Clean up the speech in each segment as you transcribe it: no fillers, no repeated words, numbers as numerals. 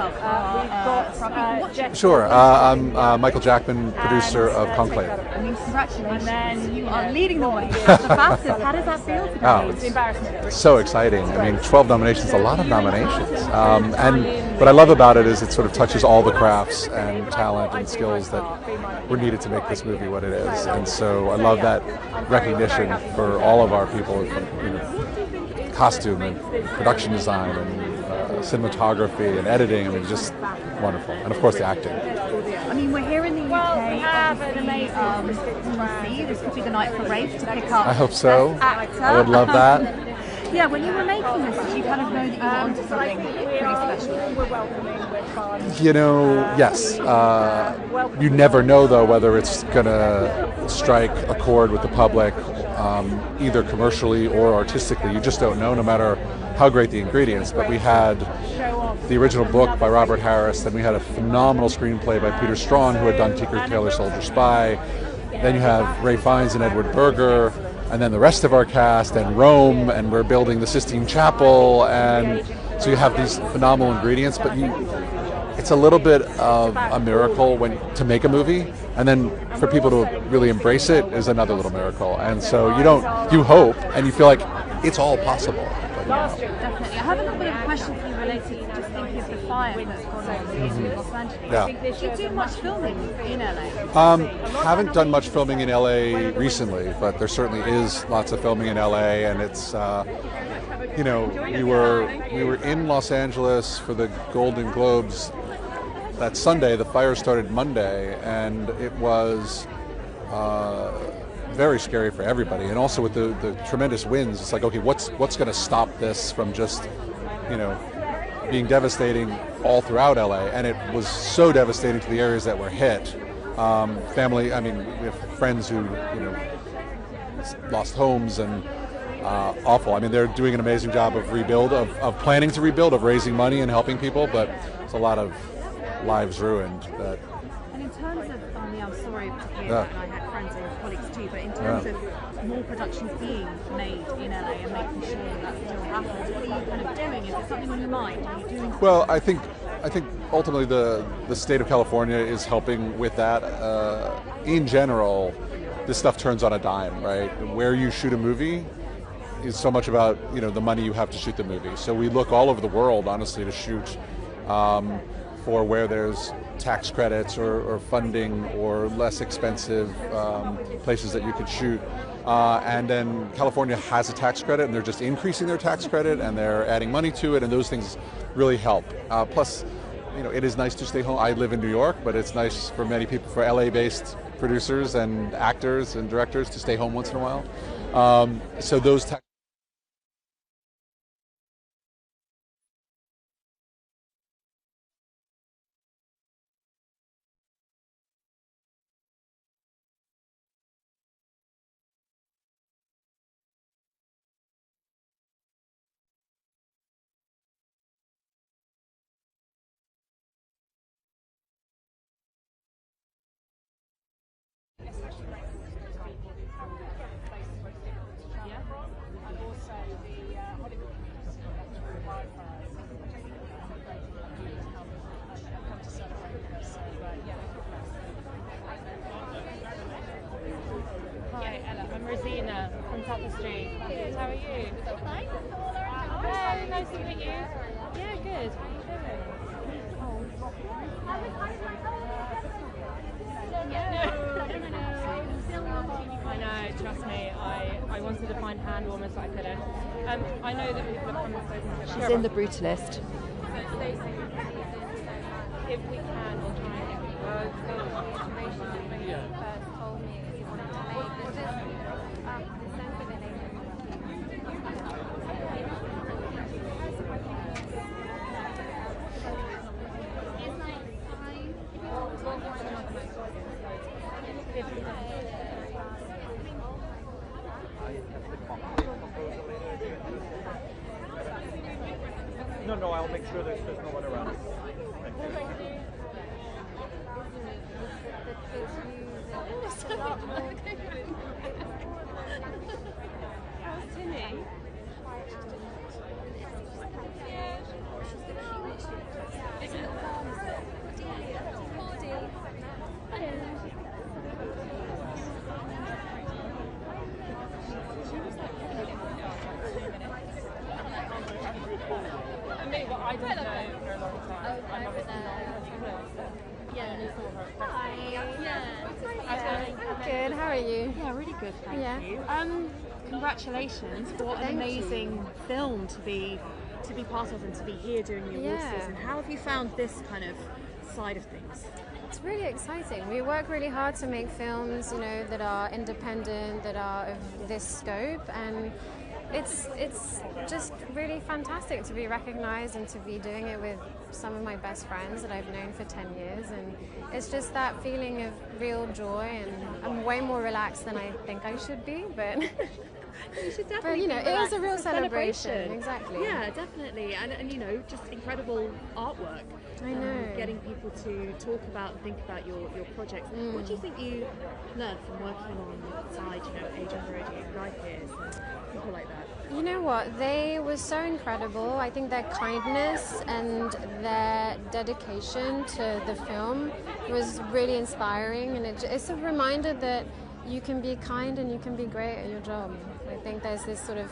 yourself for our people watching? Sure. I'm Michael Jackman, producer of Conclave. I mean, congratulations. And then you are leading the way. The Baftas, how does that feel today? Oh, it's so exciting. I mean, 12 nominations, a lot of nominations. And what I love about it is it sort of touches all the crafts and talent and skills that were needed to make this movie what it is. And so I love that recognition for all of our people, from costume and production design and cinematography and editing. I mean, just wonderful. And of course, the acting. I mean, we're here in the UK. This could be the night for Rafe to pick up. I hope so. Actor. I would love that. Yeah, when you were making this, did you kind of know that you were onto something pretty special? You know, yes. You never know, though, whether it's going to strike a chord with the public, either commercially or artistically. You just don't know, no matter how great the ingredients. But we had the original book by Robert Harris, then we had a phenomenal screenplay by Peter Strawn, who had done Tinker Tailor Soldier Spy. Then you have Ray Fiennes and Edward Berger, and then the rest of our cast, and Rome, and we're building the Sistine Chapel, and so you have these phenomenal ingredients, but it's a little bit of a miracle to make a movie, and then for people to really embrace it is another little miracle. And so you hope, and you feel like it's all possible. But, Definitely. I have a little bit of a question for you related to just thinking of the fire that's gone on in Los Angeles. Yeah. Do you do much filming in LA? Haven't done much filming in LA recently, but there certainly is lots of filming in LA, and it's we were in Los Angeles for the Golden Globes that Sunday. The fire started Monday, and it was very scary for everybody. And also with the tremendous winds, it's like, okay, what's going to stop this from just being devastating all throughout LA? And it was so devastating to the areas that were hit. Family, I mean, we have friends who lost homes, and awful. I mean, they're doing an amazing job of rebuild, of planning to rebuild, of raising money and helping people, but it's a lot of lives ruined. And in terms of, I'm sorry to hear that, and I had friends and colleagues too, but in terms of more productions being made in LA and making sure that still happens, what are you kind of doing? Is it something on your mind? Are you doing? Well, I think ultimately the state of California is helping with that. In general, this stuff turns on a dime, right? Where you shoot a movie is so much about the money you have to shoot the movie. So we look all over the world, honestly, to shoot for where there's tax credits or funding or less expensive places that you could shoot. And then California has a tax credit, and they're just increasing their tax credit, and they're adding money to it, and those things really help. Plus, it is nice to stay home. I live in New York, but it's nice for many people, for LA-based producers and actors and directors, to stay home once in a while. So those tax from Tapestry. Good, how are you? Hi, nice to meet you. Yeah, good. How are you doing? I know, trust me, I wanted to find hand warmers, but I couldn't. I know that people have come and spoken to She's in the Brutalist. If we can, we'll try and get information when you first told me that you wanted to make this. No, I'll make sure there's no one around. Thank you. How's Timmy? Is it? are you? Yeah, really good, thank Yeah. you. Congratulations! What an amazing film to be part of and to be here during the awards season. How have you found this kind of side of things? It's really exciting. We work really hard to make films, you know, that are independent, that are of this scope, and it's just really fantastic to be recognized and to be doing it with some of my best friends that I've known for 10 years, and it's just that feeling of real joy, and I'm way more relaxed than I think I should be, but You should definitely. but you know, be relaxed. it is a real It's celebration. Exactly. Yeah, definitely, and you know, just incredible artwork. I know. Getting people to talk about and think about your projects. What do you think you learned from working alongside, you know, Adrian Brody and Guy Pearce and people like that? You know what? They were so incredible. I think their kindness and their dedication to the film was really inspiring, and it's a reminder that you can be kind and you can be great at your job. I think there's this sort of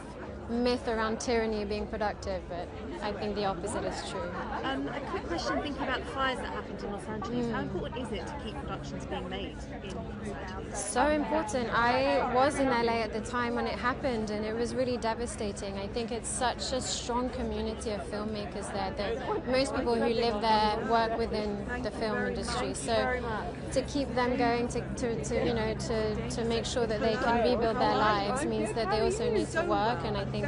myth around tyranny being productive, but I think the opposite is true. A quick question, thinking about the fires that happened in Los Angeles, how important is it to keep productions being made in So important. I was in LA at the time when it happened, and it was really devastating. I think it's such a strong community of filmmakers there that most people who live there work within the film industry. So to keep them going, to you know, to make sure that they can rebuild their lives means that they also need to work, and I think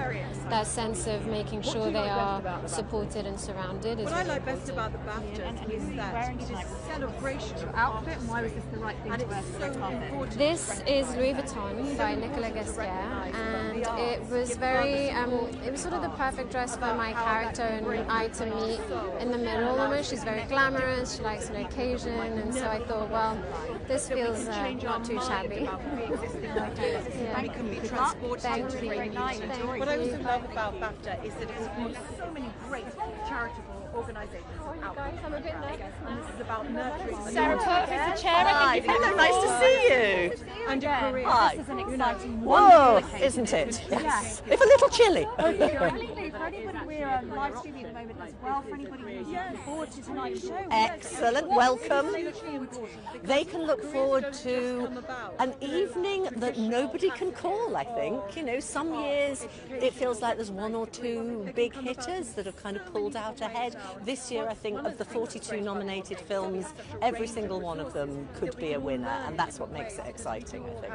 that sense of making sure they are supported and surrounded is What really I like best important. about the Baftas is that it is a celebration of outfit, and why was this the right thing to wear for the red carpet? This is Louis Vuitton by Nicolas Ghesquière, and it was very, it was sort of the perfect dress for my character and I to meet in the middle almost. She's very glamorous, she likes an occasion, and so I thought, well, this feels not too shabby. We can be transported Thank into you. a great night. Thank What I you. also love about BAFTA is that it supports so many great charitable organisations out there. I'm a bit nervous And this is about nurturing the Sarah Purvis, the chair. Hi, I think hello, nice to see you. and a career. Hi. This is an exciting Whoa, isn't it? Yes. If a little chilly. Completely. For anybody, we're live streaming at the moment as well. For anybody who's looking forward to tonight's show, Excellent, welcome. They can look forward to an evening that nobody can call, I think. You know, some years it feels like there's one or two big hitters that have kind of pulled out ahead. This year, I think, of the 42 nominated films, every single one of them could be a winner, and that's what makes it exciting, I think.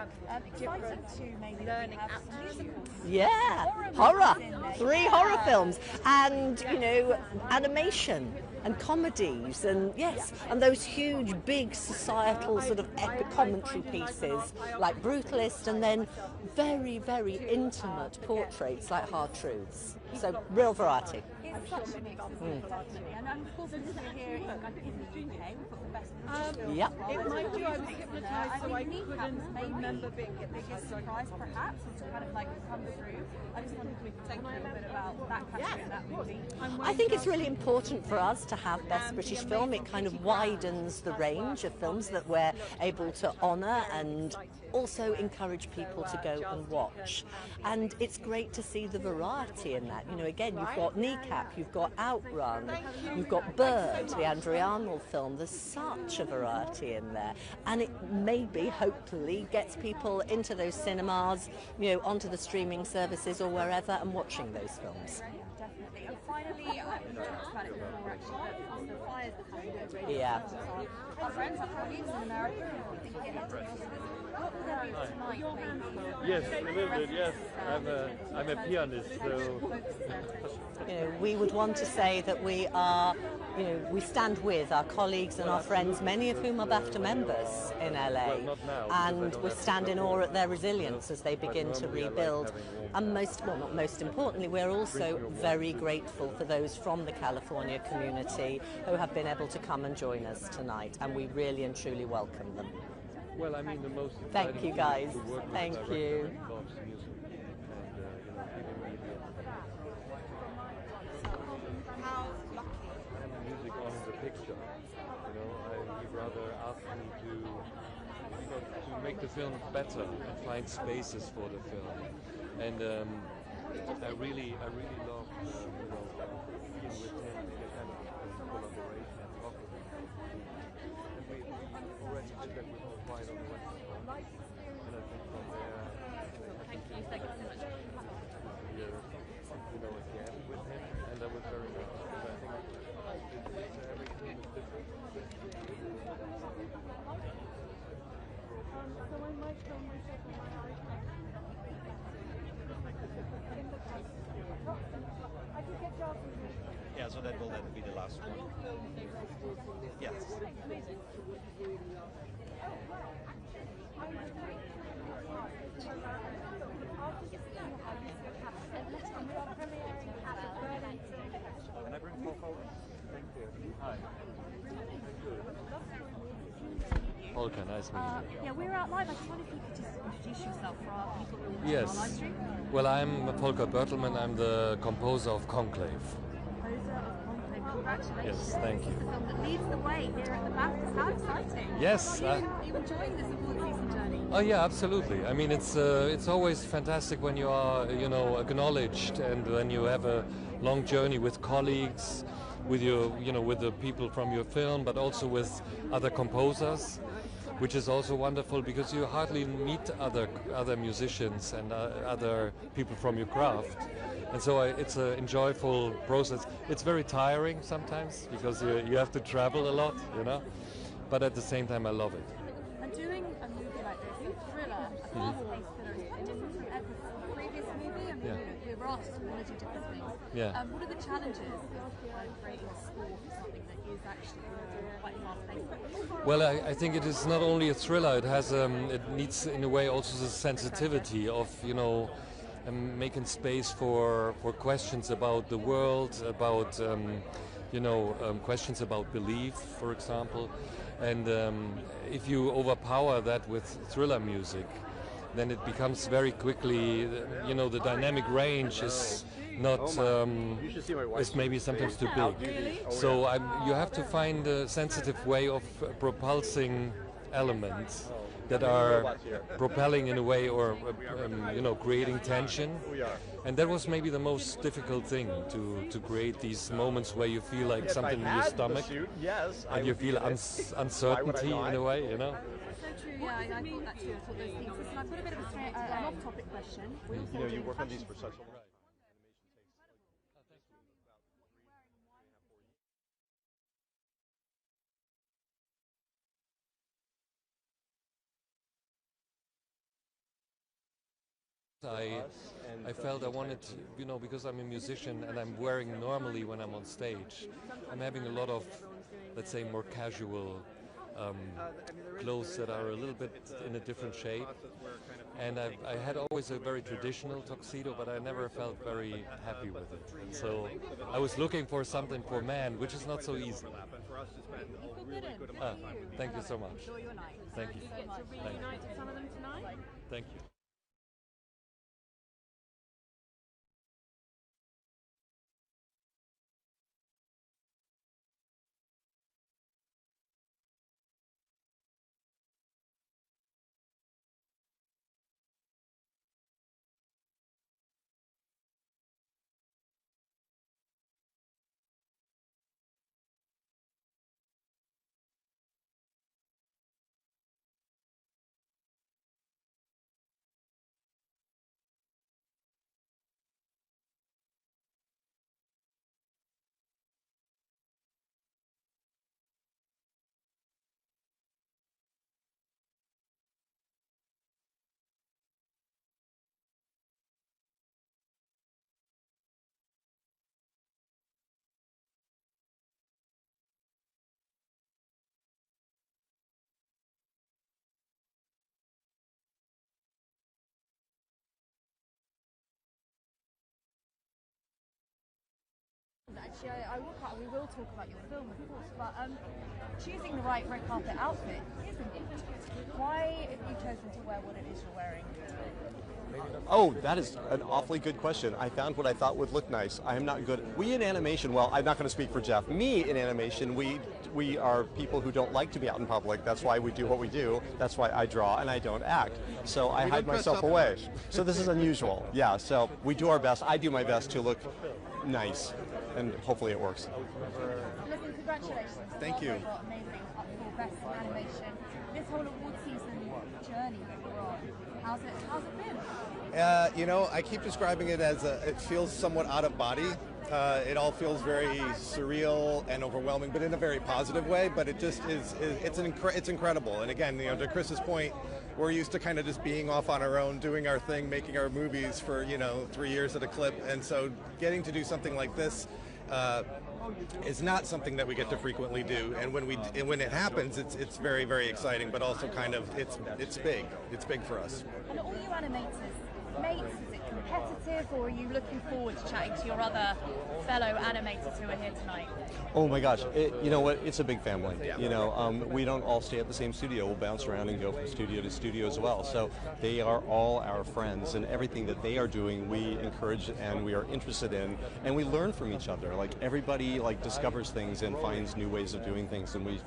exciting to maybe learning musicals. Yeah, horror. 3 horror films, and you know, animation and comedies, and yes, and those huge, big societal sort of epic commentary pieces like Brutalist, and then very, very intimate portraits like Hard Truths. So real variety. It's such a mix of variety. And of course, this is here in the UK, we've got the best musicals. Yep. It might be I was hypnotised, so I couldn't remember being the biggest surprise, perhaps, or to kind of like come through. I just wondered if we could talk a little bit about that category and that movie. I think it's really important for us to have Best British Film. It kind of widens the range of films that we're able to honour and also encourage people to go and watch. And it's great to see the variety in that. You know, again, you've got Kneecap, you've got Outrun, you've got Bird, the Andrew Arnold film. There's such a variety in there. And it maybe, hopefully, gets people into those cinemas, you know, onto the streaming services or wherever and watching those films. Definitely. And finally, we talked about it before actually, but the fires that happened over Yeah. our friends, our colleagues in America, who think get into this. What will there be tonight, maybe? Yes, a little bit, yes. I'm a pianist, so... You know, we would want to say that we are, you know, we stand with our colleagues and our friends, many of whom are BAFTA members in LA, Well, not now, and we stand in awe at their resilience as they begin to rebuild. And not most importantly, we're also very grateful for those from the California community who have been able to come and join us tonight, and we really and truly welcome them. Well, I mean, the most Thank exciting you, thing guys. is to work with Thank a director you. who loves music and, you know, giving me the music on the picture. You know, he'd rather ask me to, you know, to make the film better and find spaces for the film. And I really love, you know, being with him in a kind of collaboration and talk with him. And we already did that with All Quiet on the Western Front. And Yeah, so that will then be the last one. Yes. Can I bring Paul forward? Thank you. Hi. Volker, nice meeting you. Yeah, we're out live. I just wonder if you could just introduce yourself for our people who are Yes. on our live stream. Well, I'm Volker Bertelmann. I'm the composer of Conclave. Composer of Conclave. Congratulations. Yes, thank you. This is the film that leads the way here at the Baftas. How exciting! Yes. Are you enjoying this award season journey? Oh yeah, absolutely. I mean, it's always fantastic when you are, acknowledged, and when you have a long journey with colleagues, with your, with the people from your film, but also with other composers, which is also wonderful because you hardly meet other musicians and other people from your craft. And so it's an enjoyable process. It's very tiring sometimes because you have to travel a lot, but at the same time I love it. And doing a movie like this, a thriller, a fast-paced thriller, is quite different from every previous movie. I mean, we were asked to want to do different things. Yeah. What are the challenges of creating a score for something that is actually quite fast-paced? Well, I think it is not only a thriller. It has it needs in a way also the sensitivity of making space for questions about the world, about questions about belief, for example. And if you overpower that with thriller music, then it becomes very quickly, the dynamic range is not, is maybe sometimes too big. So you have to find a sensitive way of propulsing elements that are propelling in a way, or creating tension. And that was maybe the most difficult thing, to create these moments where you feel like something in your stomach, and you feel uncertainty in a way, So true, yeah, I thought that too. I thought those things. Listen, I've got a bit of an off-topic question. We also You work on these for such a long time. I felt I wanted, because I'm a musician and I'm wearing normally when I'm on stage, I'm having a lot of, let's say, more casual clothes that are a little bit in a different shape. And I had always a very traditional tuxedo, but I never felt very happy with it. And so I was looking for something for men, which is not so easy. Thank you so much. Enjoy your night. Thank you. Get to reunite with some of them tonight. Thank you. Actually, we will talk about your film, of course, but choosing the right red carpet outfit is important. Why have you chosen to wear what it is you're wearing? Oh, that is an awfully good question. I found what I thought would look nice. I am not good. We in animation, well, I'm not going to speak for Jeff. Me in animation, we are people who don't like to be out in public. That's why we do what we do. That's why I draw and I don't act. So I hide myself away. So this is unusual. Yeah, so we do our best. I do my best to look nice, and hopefully it works. Listen, congratulations. Thank you. Amazing for Best Animation. This whole award season journey that we're on, how's it been? I keep describing it as it feels somewhat out of body It all feels very surreal and overwhelming, but in a very positive way. But it just is it's incredible. And again, to Chris's point, we're used to kind of just being off on our own, doing our thing, making our movies for 3 years at a clip, and so getting to do something like this is not something that we get to frequently do. And when it happens, it's very, very exciting, but also kind of it's big. It's big for us. And all you animators, mates, is it competitive, or are you looking forward to chatting to your other fellow animators who are here tonight? Oh my gosh, you know what? It's a big family. We don't all stay at the same studio. We'll bounce around and go from studio to studio as well. So they are all our friends, and everything that they are doing, we encourage and we are interested in, and we learn from each other. Like everybody, discovers things and finds new ways of doing things, and we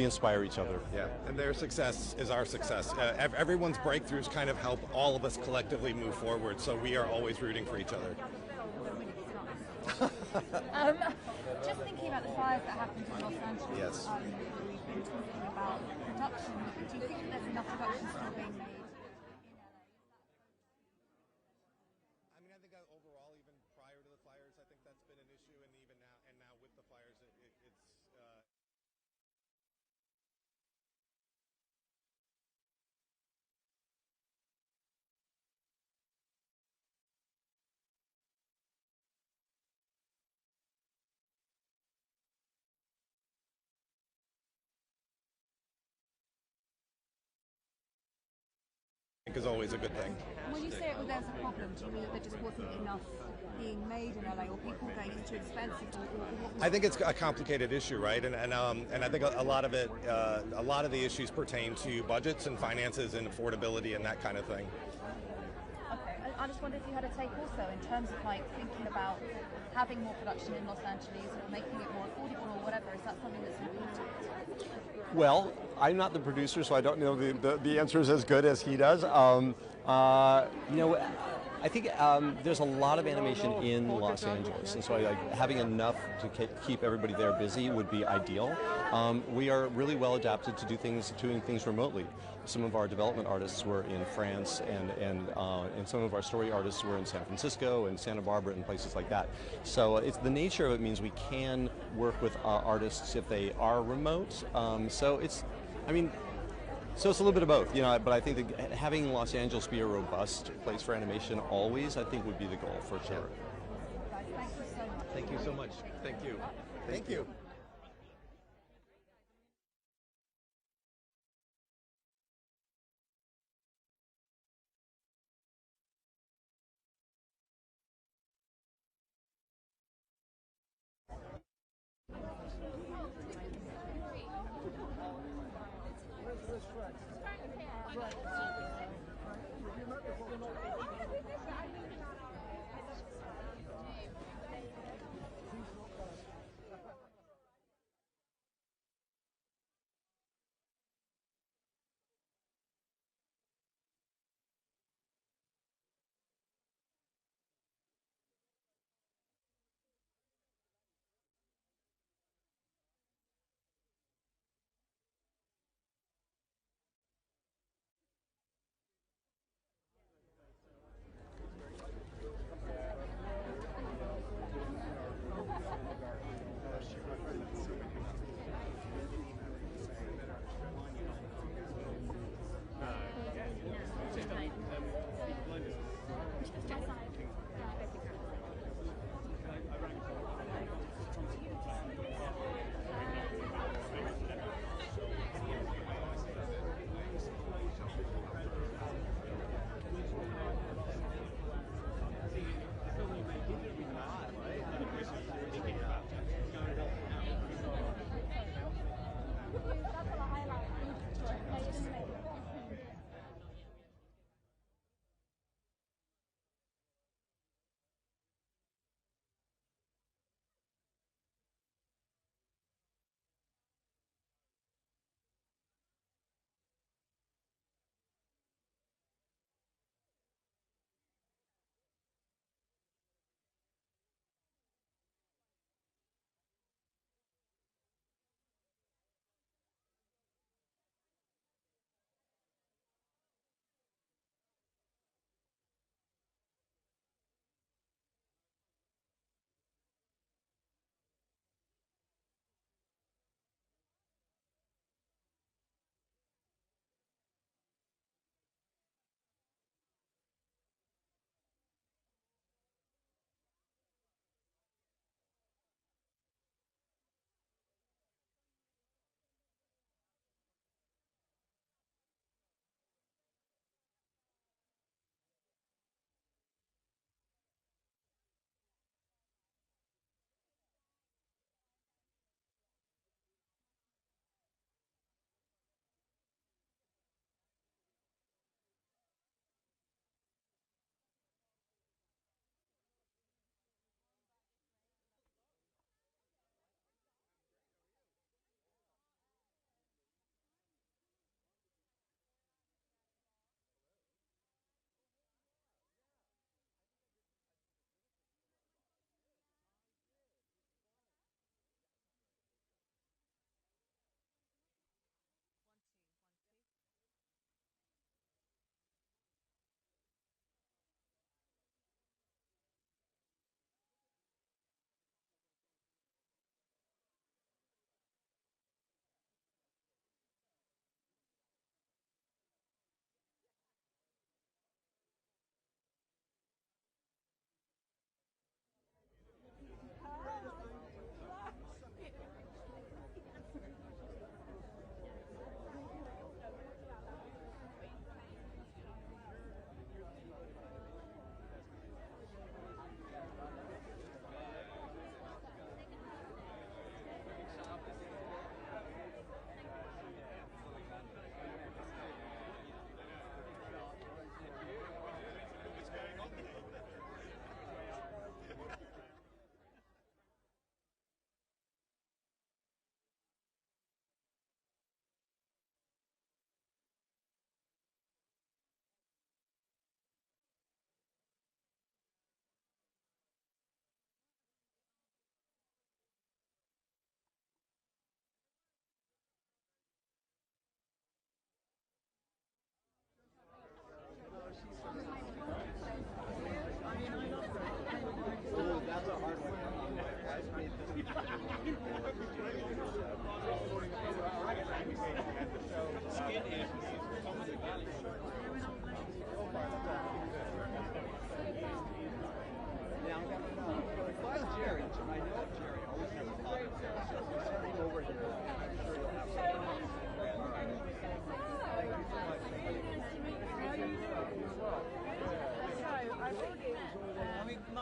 inspire each other. Yeah, and their success is our success. Everyone's breakthroughs kind of help all of us collectively move forward. So we are always rooting for each other. Just thinking about the fires that happened in Los Angeles. Yes. We've been talking about production. Do you think that there's enough production still being made in LA? I mean, I think overall, even prior to the fires, I think that's been an issue, and even now with the fires, it's. Is always a good thing. And when you say there's a problem, do you mean that there just wasn't enough being made in LA, or people going it's too expensive? I think it's a complicated issue, right? And I think a lot of it, a lot of the issues pertain to budgets and finances and affordability and that kind of thing. Okay, I just wonder if you had a take also in terms of thinking about having more production in Los Angeles or making it more affordable or whatever. Is that something that's important? Well, I'm not the producer, so I don't know the answer is as good as he does. I think there's a lot of animation in Los Angeles, and so having enough to keep everybody there busy would be ideal. We are really well adapted to doing things remotely. Some of our development artists were in France, and some of our story artists were in San Francisco and Santa Barbara and places like that. So it's the nature of it means we can work with artists if they are remote. So it's a little bit of both, but I think that having Los Angeles be a robust place for animation always, I think, would be the goal for sure. Thank you so much. Thank you. Thank you.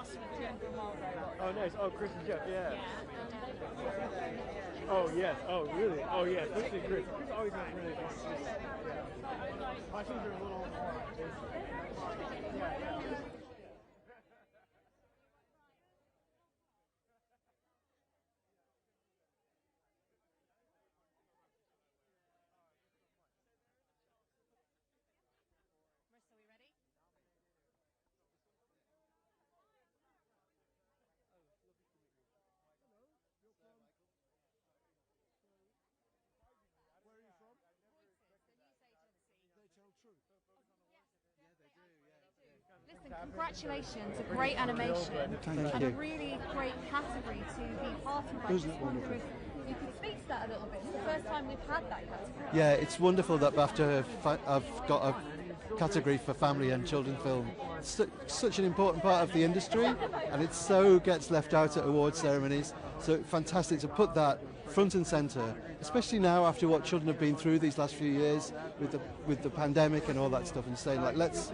Ross with Jim from Marlborough. Oh, nice. Oh, Chris and Jeff, yeah. Oh, yes. Oh, really? Oh, yeah. Especially Chris. Chris always has really good. Yeah. My teams are a little more. Yeah. Listen, congratulations, a great animation and a really great category to be part of. I just wonder if you could speak to that a little bit. It's the first time we've had that category. Yeah, it's wonderful that BAFTA have got a category for family and children film. It's such an important part of the industry, and it so gets left out at award ceremonies. So fantastic to put that front and centre, especially now after what children have been through these last few years with the pandemic and all that stuff, and saying like let's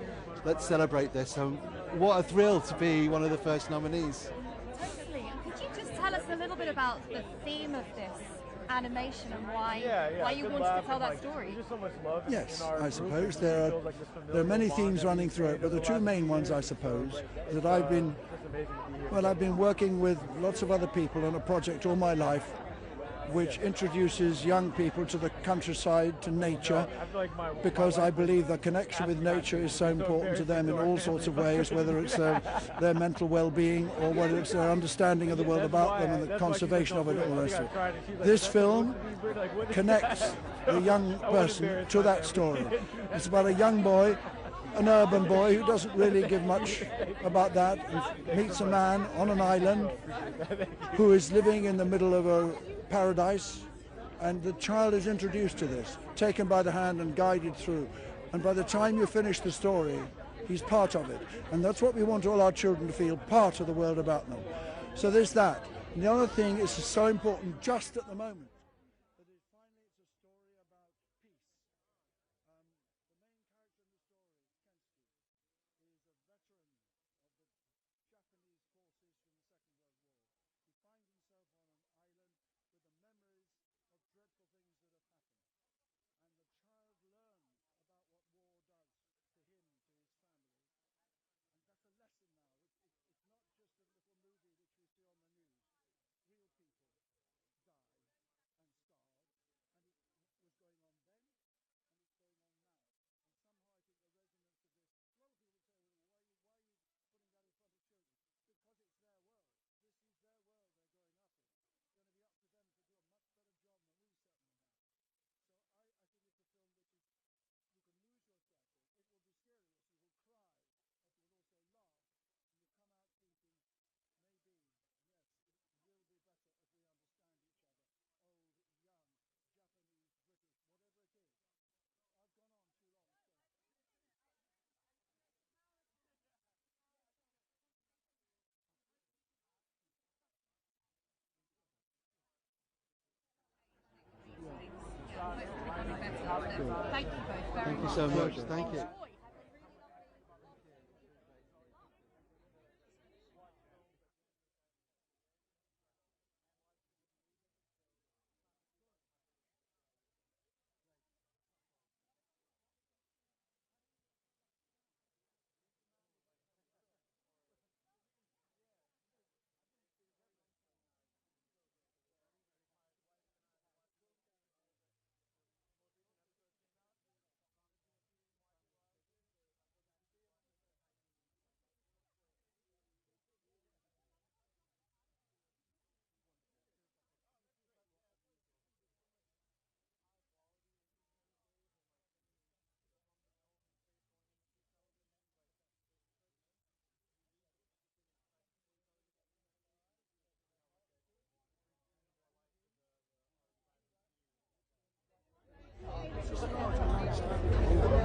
celebrate this. So what a thrill to be one of the first nominees. Totally. And could you just tell us a little bit about the theme of this animation and why you wanted to tell that story? So much love yes, I suppose there are many themes running through it, but the two main ones, I suppose, that I've been working with lots of other people on a project all my life, which introduces young people to the countryside, to nature, because I believe the connection with nature is so important to them in all sorts of ways, whether it's their mental well-being or whether it's their understanding of the world about them and the conservation of it and all the rest of it. This film connects the young person to that story. It's about a young boy, an urban boy who doesn't really give much about that, and meets a man on an island who is living in the middle of a paradise, and the child is introduced to this, taken by the hand and guided through, and by the time you finish the story he's part of it, and that's what we want all our children to feel, part of the world about them. So there's that. And the other thing is so important just at the moment. Thank you both very Thank you much. so much. Thank you.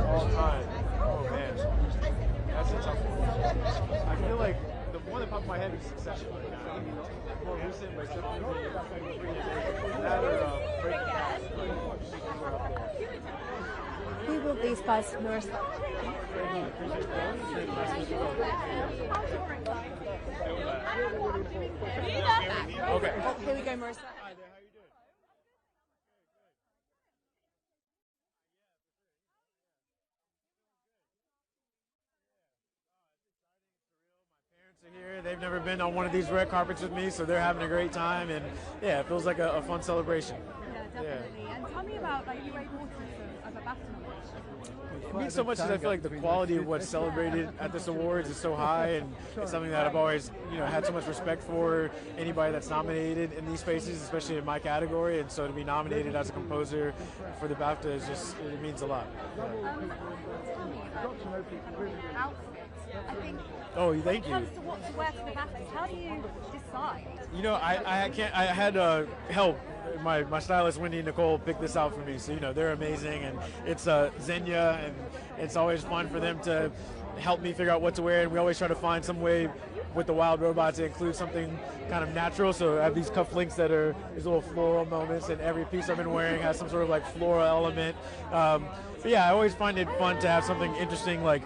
All time. Oh man, that's a tough one. I feel like the one that popped in my head is Succession. More recent, but that or Breaking Bad. We will want these guys, Marissa. Okay. Here we go, Marissa. Here. They've never been on one of these red carpets with me, so they're having a great time, and yeah, it feels like a fun celebration. Yeah, definitely. Yeah. And tell me about you were able of a Bafta nomination. It means so much that I feel like the quality of what's celebrated at this awards is so high, and it's something that I've always, had so much respect for anybody that's nominated in these spaces, especially in my category. And so to be nominated as a composer for the Bafta is it means a lot. Tell me about outfits. I think. Oh, thank you. When it comes to what to wear to the Baftas, how do you decide? I had help. My stylist Wendy Nicole picked this out for me, so they're amazing, and it's Xenia, and it's always fun for them to help me figure out what to wear, and we always try to find some way with the Wild Robot to include something kind of natural. So I have these cufflinks that are these little floral moments, and every piece I've been wearing has some sort of like floral element. But yeah, I always find it fun to have something interesting like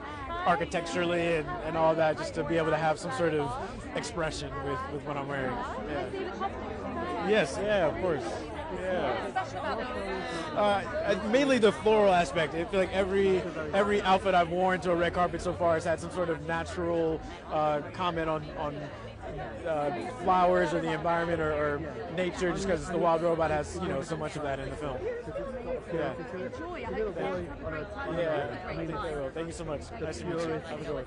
architecturally and all that, just to be able to have some sort of expression with what I'm wearing. Yeah. Yes, yeah, of course. Yeah. Mainly the floral aspect. I feel like every outfit I've worn to a red carpet so far has had some sort of natural comment on flowers or the environment or nature, just because the Wild Robot has so much of that in the film. Yeah. Yeah. Thank you so much. Nice to meet you. Have a good one.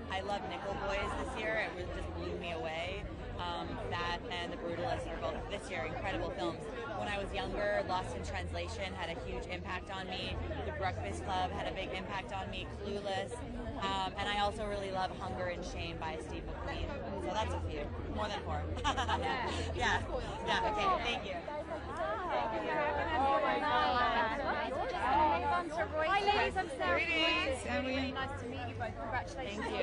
I love Nickel Boys this year. It just blew me away. That and The Brutalist are both this year incredible films. When I was younger, Lost in Translation had a huge impact on me. The Breakfast Club had a big impact on me. Clueless. And I also really love Hunger and Shame by Steve McQueen. So that's a few. More than 4. Yeah. Okay, thank you. Hi ladies, I'm Sarah. Greetings. Really nice to meet you both. Congratulations. Thank you.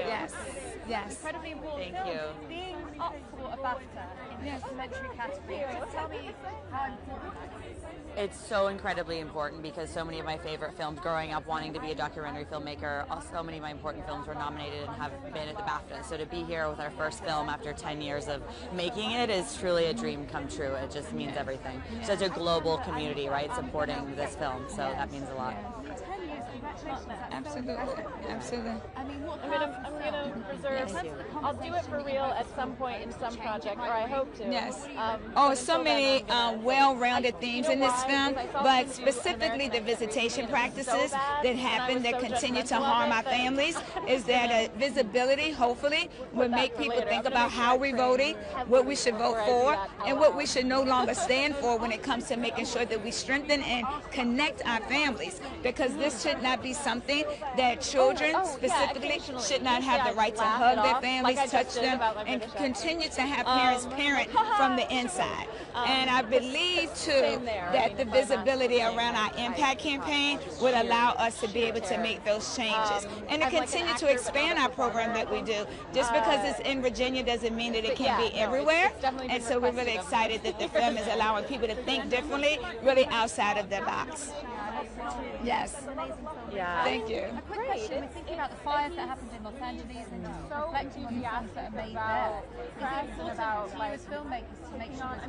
Yes. Incredibly important Thank film. you. Being up for a Bafta in the documentary category. Just tell me how important that is. It's so incredibly important because so many of my favorite films growing up wanting to be a documentary filmmaker, so many of my important films were nominated and have been at the BAFTA. So to be here with our first film after 10 years of making it is truly a dream come true. It just means everything. Such a global community, right, supporting this film. So that means a lot. 10 years, congratulations. Absolutely. I mean, what I'm gonna reserve. I'll do it for real at some point in some project, or I hope to. Yes. So many well-rounded themes in this film, but specifically the visitation practices that happen that continue to harm our families. Is that a visibility, hopefully, will make people think about how we're voting, what we should vote for, and what we should no longer stand for when it comes to making sure that we strengthen and connect our families. Because this should not be something that children specifically should not have the right to hug their families, touch them, and continue to have parents parent from the inside. And I believe, too, that the visibility around our impact campaign would allow us to be able to make those changes and to continue to expand our program that we do. Just because it's in Virginia doesn't mean that it can be everywhere. And so we're really excited that the film is allowing people to think differently, really outside of their box. Yes. It's an amazing film. Yeah. Thank you. A quick question. We're thinking about the fires that happened in Los Angeles and reflecting on the films that are made there. Is it important to you as filmmakers to make sure that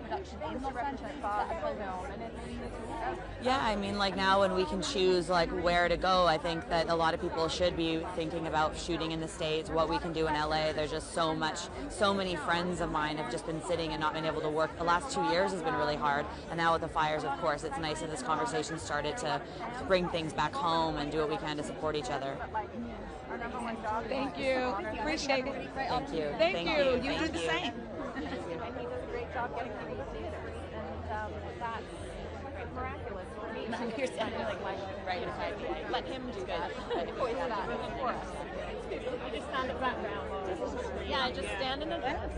production in Los Angeles Yeah, I mean, like now when we can choose like where to go, I think that a lot of people should be thinking about shooting in the States, what we can do in LA. There's just so many friends of mine have just been sitting and not been able to work. The last 2 years has been really hard, and now with the fires, of course, it's nice that this conversation started to bring things back home and do what we can to support each other. Thank you. Appreciate it. Thank you. Thank you. You do the same. And he does a great job getting through the theaters, and that's miraculous for me. You're standing like right beside me. Let him do that. Of course. You just stand in the background. Yeah, just stand in the back.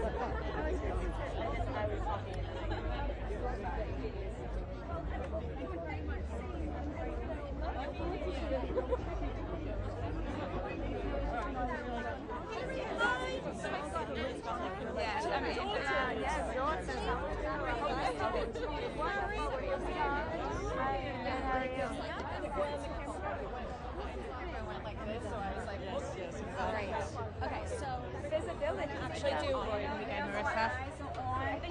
Okay, so visibility. Actually, do Marissa.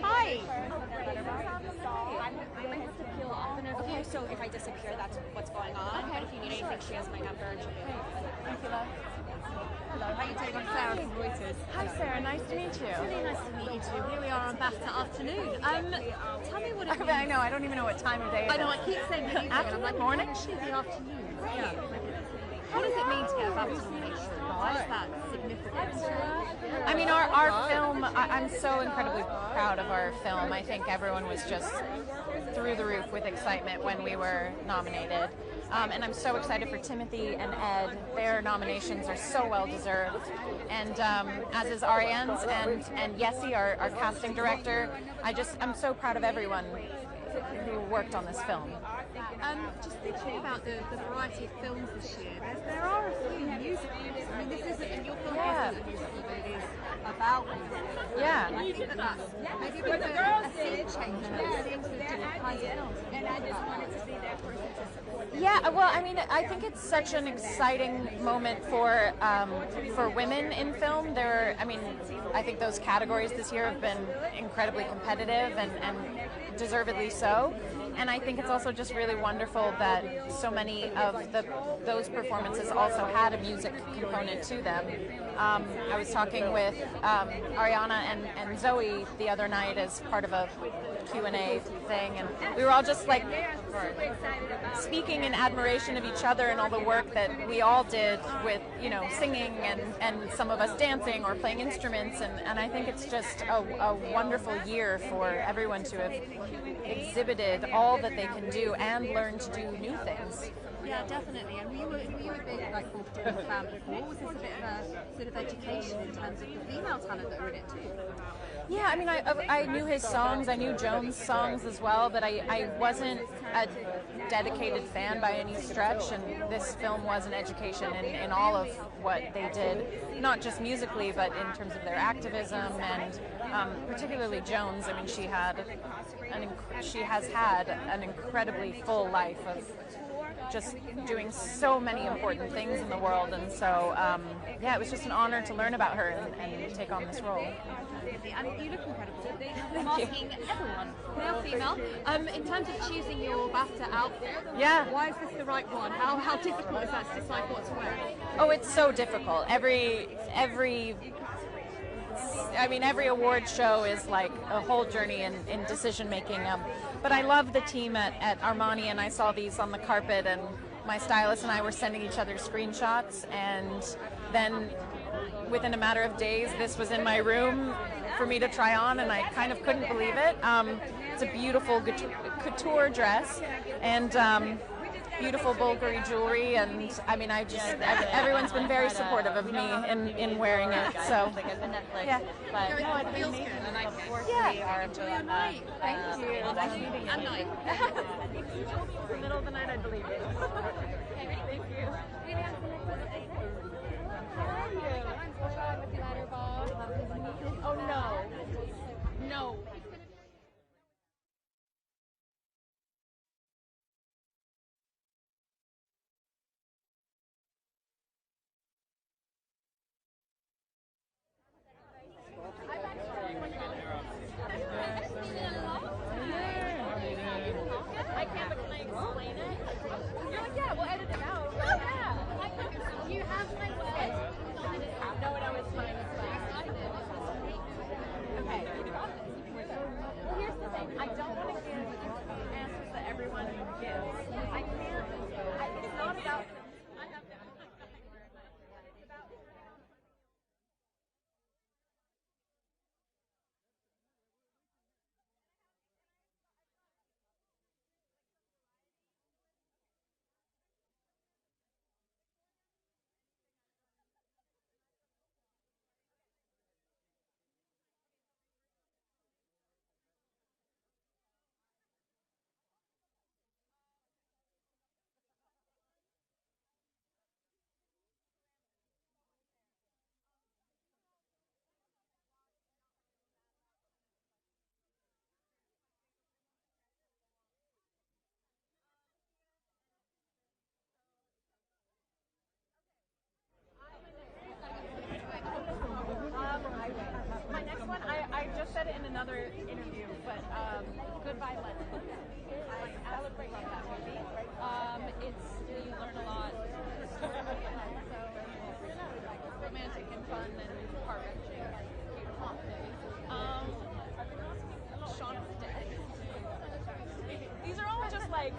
Hi. I might have to peel off in a few, so if I disappear, that's what's going on. But if you need anything, she has my number and she'll be able to. Thank you, love. Hello, how are you doing? I'm Sarah from Reuters. Hi Sarah, nice to meet you. Really nice to meet you too. Here we are on Bafta afternoon. Tell me what it means. I know, I don't even know what time of day it is. I know, I keep saying the evening, and I'm like, morning? actually the afternoon. Yeah. What does it mean to get a Bafta nomination? Why is that significant? I mean, our film, I'm so incredibly proud of our film. I think everyone was just through the roof with excitement when we were nominated. And I'm so excited for Timothy and Ed. Their nominations are so well deserved. And as is Ariane's and Yessie, our casting director. I'm so proud of everyone who worked on this film. Just thinking about the variety of films this year, there are a few music films. I mean, this isn't, and your film isn't a musical, but it is about music. Yeah. And I think that's maybe a bit of a scene change, seeing some different kinds of films. And I just wanted to be that person to support. Yeah, well, I mean, I think it's such an exciting moment for women in film. I think those categories this year have been incredibly competitive and deservedly so. And I think it's also just really wonderful that so many of those performances also had a music component to them. I was talking with Ariana and Zoe the other night as part of a Q&A thing, and we were all just like speaking in admiration of each other and all the work that we all did with, singing and some of us dancing or playing instruments, and I think it's just a wonderful year for everyone to have exhibited all that they can do and learn to do new things. Yeah, definitely. And were you a big fan before? Was this a bit of a sort of education in terms of the female talent that are in it too? Yeah, I mean, I knew his songs, I knew Joan's songs as well, but I wasn't a dedicated fan by any stretch, and this film was an education in all of what they did, not just musically, but in terms of their activism, and particularly Joan's. I mean, she has had an incredibly full life of just doing so many important things in the world, and so yeah, it was just an honor to learn about her and take on this role. And you look incredible. I'm asking everyone, male, female, in terms of choosing your BAFTA outfit. Yeah. Why is this the right one? How difficult is that to decide what to wear? Oh, it's so difficult. Every award show is like a whole journey in decision making. But I love the team at Armani, and I saw these on the carpet, and my stylist and I were sending each other screenshots, and then within a matter of days, this was in my room for me to try on, and I kind of couldn't believe it. It's a beautiful couture dress, and beautiful Bulgari jewelry, and I mean, everyone's been very supportive of me in wearing it. So, yeah. But no, it feels good, and I enjoy your night. Thank you. Nice meeting you. And night. The middle of the night, I believe it. Thank you. Oh no. No. Violet. I celebrate that movie. You learn a lot. Romantic and fun and heart-wrenching. Shaun of the Dead. These are all just like.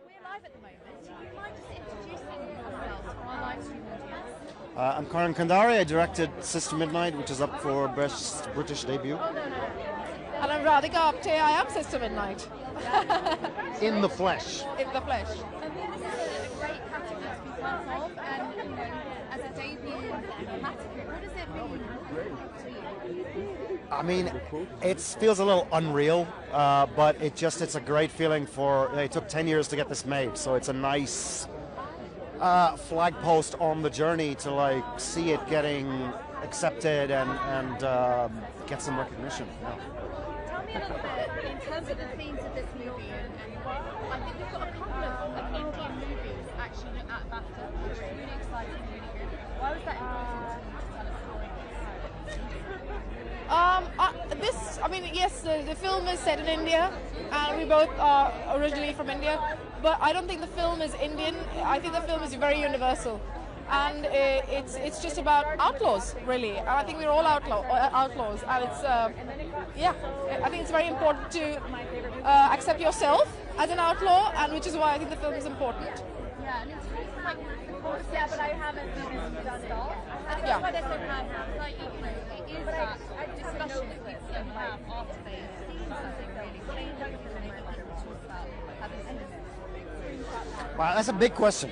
We're live at the moment. Do you mind just introducing yourself to our live stream audience? I'm Karan Kandari. I directed Sister Midnight, which is up for Best British Debut. And I'm Radhika Apte. I am Sister Midnight. In the flesh. In the flesh. And this is a great category to be part of, and as a debut category, what does it mean to you? I mean, it feels a little unreal, but it's a great feeling it took 10 years to get this made, so it's a nice flagpost on the journey to see it getting accepted and get some recognition. Yeah. Tell me a little bit in terms of the themes of this movie, and I think we've got a couple of Indian movies actually at Baftas, which is really exciting, really good. Why was that important to tell a story? Yes, the film is set in India, and we both are originally from India, but I don't think the film is Indian. I think the film is very universal, and it's just about outlaws, really. And I think we're all outlaws, and it's I think it's very important to accept yourself as an outlaw, and which is why I think the film is important. Yeah, and in terms of the concept, but I haven't seen it done. I think that's why they're so powerful. It is that discussion that people can have after they've seen something really. What do you hope to make people talk about having seen it? Wow, that's a big question.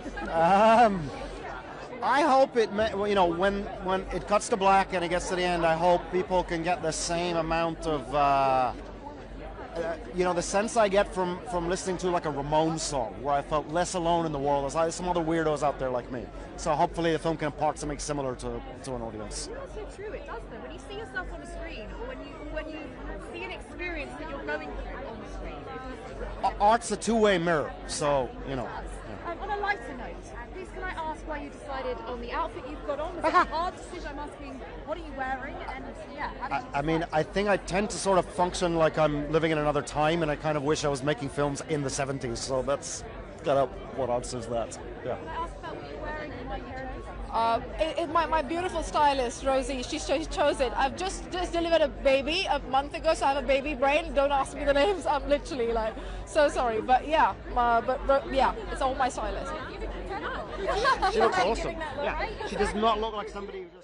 I hope when it cuts to black and it gets to the end, I hope people can get the same amount of the sense I get from listening to a Ramones song, where I felt less alone in the world. There's some other weirdos out there like me. So hopefully the film can impart something similar to an audience. That's so true. It does though. When you see yourself on the screen, or when you see an experience that you're going through on the screen. Art's a two-way mirror, so On a lighter note, please can I ask why you decided on the outfit you've got on? Was it a hard decision? I'm asking, what are you wearing? And how did you I think I tend to sort of function like I'm living in another time, and I kind of wish I was making films in the 70s, so that's kind of what answers that. Yeah. Can I ask about what you're wearing and why you chose? My beautiful stylist, Rosie, she chose it. I've just delivered a baby a month ago, so I have a baby brain. Don't ask me the names. I'm literally so sorry. But yeah, it's all my stylist. She looks awesome. Yeah, she does not look like somebody who just...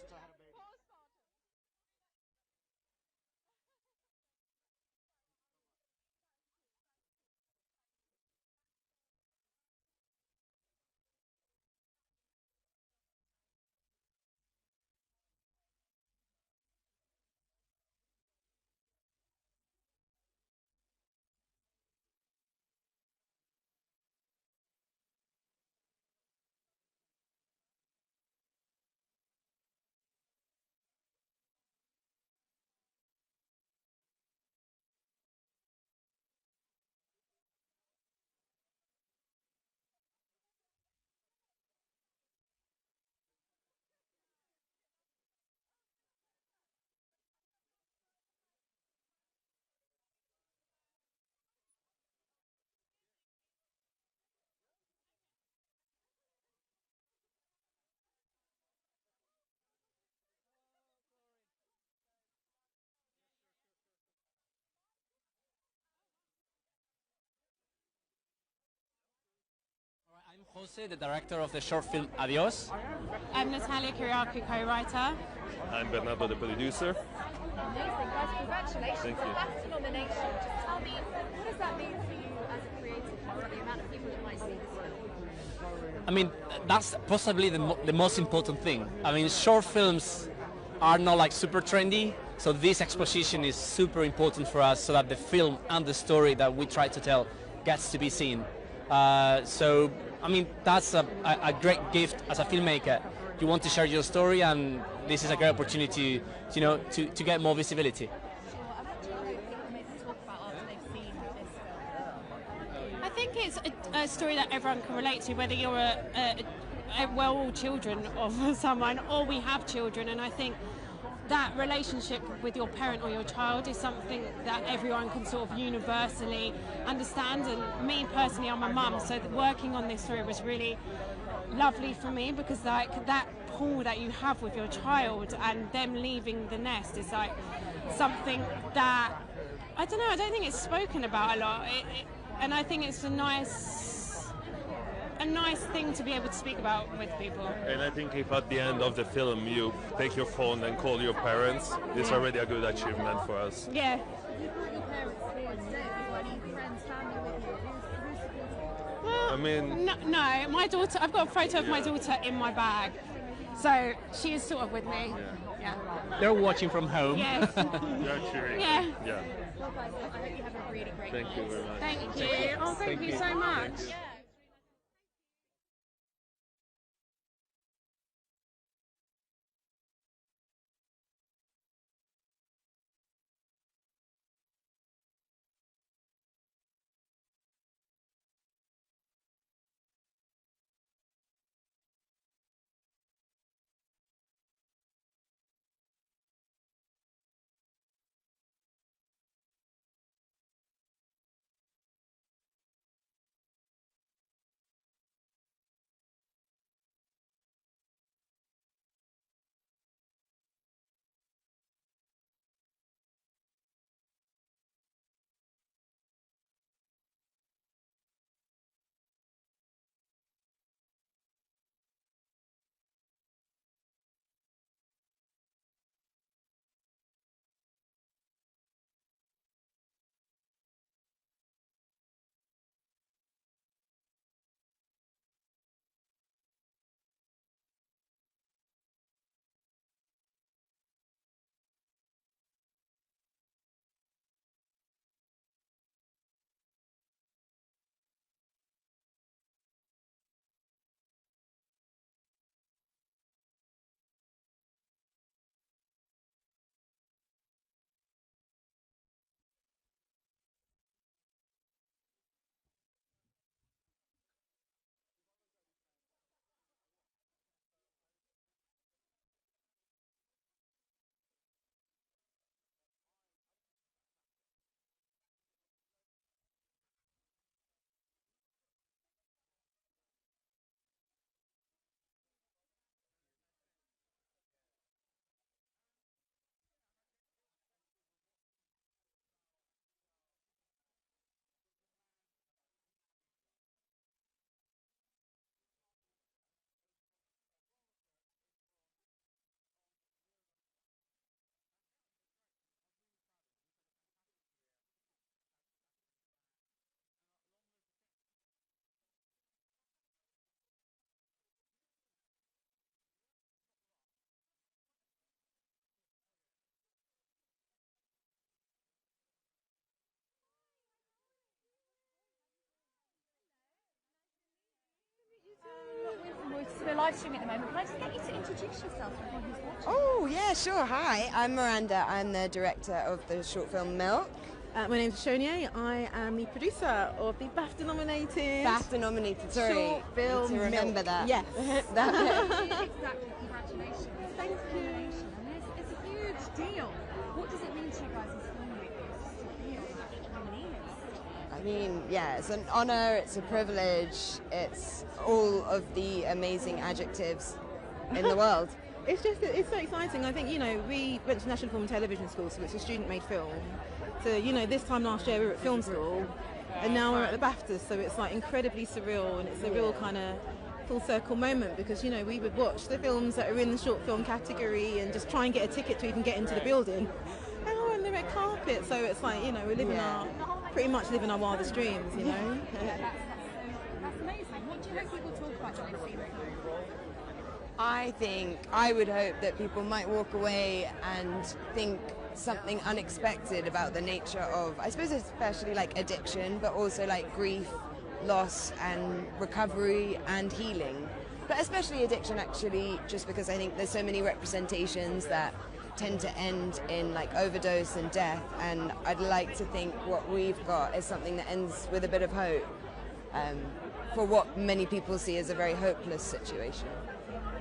Jose, the director of the short film Adios. I'm Natalia Kiriakou, co-writer. I'm Bernardo, the producer. Amazing, guys, congratulations. Thank you. Bafta nomination. Just tell me, what does that mean for you as a creative, the amount of people that might see this film? I mean, that's possibly the most important thing. I mean, short films are not like super trendy, so this exposition is super important for us so that the film and the story that we try to tell gets to be seen. So, I mean, that's a great gift as a filmmaker. You want to share your story, and this is a great opportunity, you know, to get more visibility. I think it's a story that everyone can relate to, whether you're all children of someone or we have children, and I think that relationship with your parent or your child is something that everyone can sort of universally understand. And me personally, I'm a mum, so working on this story was really lovely for me, because like that pull that you have with your child and them leaving the nest is like something that I don't know, I don't think it's spoken about a lot, and I think it's a nice thing to be able to speak about with people. And I think if at the end of the film you take your phone and call your parents, it's already a good achievement for us. Yeah. I mean, no, my daughter, I've got a photo of my daughter in my bag, so she is sort of with me. Yeah. They're watching from home. Yes. They're cheering. Yeah. Yeah. Well, guys, I hope you have a really great Thank you very much. Thank you. Oh, thank you so much. We're live streaming at the moment. Can I just get you to introduce yourself to everyone who's watching? Oh, yeah, sure. Hi, I'm Miranda. I'm the director of the short film Milk. My name's Shonier. I am the producer of the BAFTA-nominated... Sorry, short film to remember Milk. that. Yes. Exactly. Congratulations. Thank you. And it's a huge deal. What does it mean to you guys as filmmakers to be on that nominee list? I mean, yeah, it's an honour, it's a privilege, it's all of the amazing adjectives in the world. It's so exciting. I think, you know, we went to National Film and Television School, so it's a student-made film. So, you know, this time last year we were at film school, and now we're at the Baftas, so it's like incredibly surreal, and it's a real kind of full circle moment, because, you know, we would watch the films that are in the short film category and just try and get a ticket to even get into the building. And we're on the red carpet, so it's like, you know, we're living pretty much living our wildest dreams, you know. That's amazing. What do you hope people talk about when they see the film? I would hope that people might walk away and think something unexpected about the nature of, I suppose especially like addiction, but also like grief, loss and recovery and healing. But especially addiction, actually, just because I think there's so many representations that tend to end in like overdose and death, and I'd like to think what we've got is something that ends with a bit of hope for what many people see as a very hopeless situation.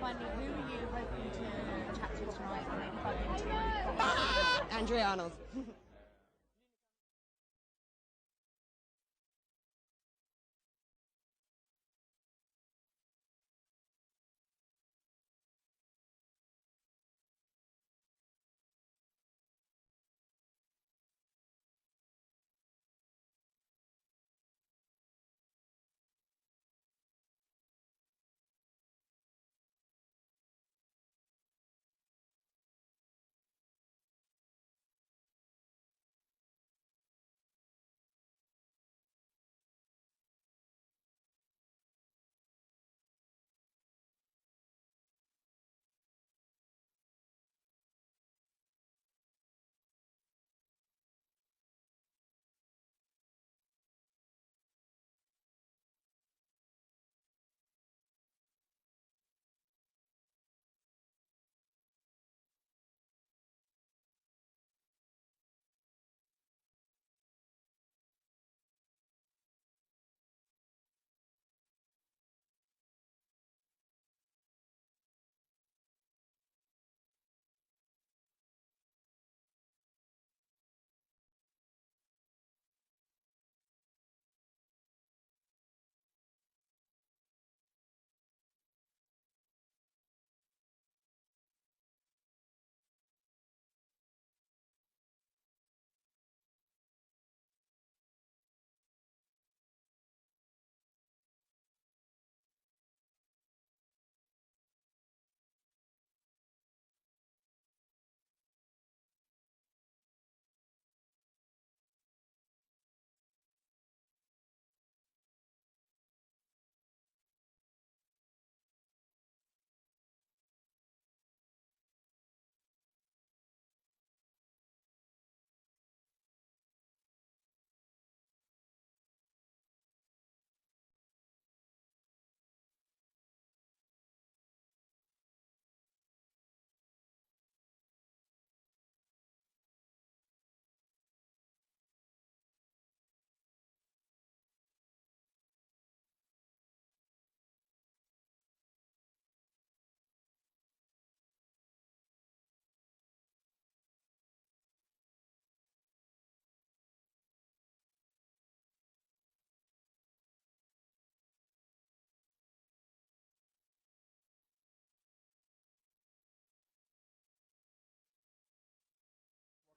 Finally, who are you hoping to chat to tonight or maybe bump into? Andrea Arnold.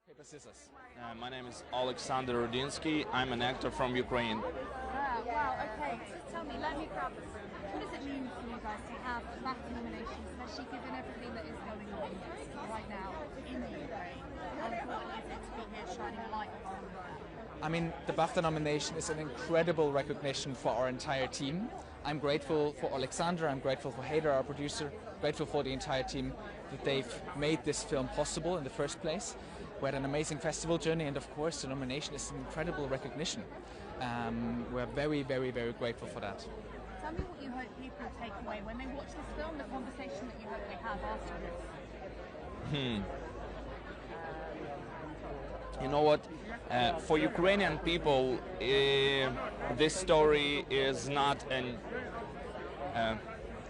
Paper Scissors. My name is Alexander Rudinsky. I'm an actor from Ukraine. Wow, okay. So tell me, let me grab this. What does it mean for you guys to have BAFTA nominations, especially given everything that is going on right now in the Ukraine? How important is it to be here shining a light on the world? I mean, the BAFTA nomination is an incredible recognition for our entire team. I'm grateful for Alexander, I'm grateful for Hader, our producer, grateful for the entire team that they've made this film possible in the first place. We had an amazing festival journey, and of course the nomination is an incredible recognition. We're very, very, very grateful for that. Tell me what you hope people take away when they watch this film, the conversation that you hope they have afterwards. You know what? For Ukrainian people, this story is not an...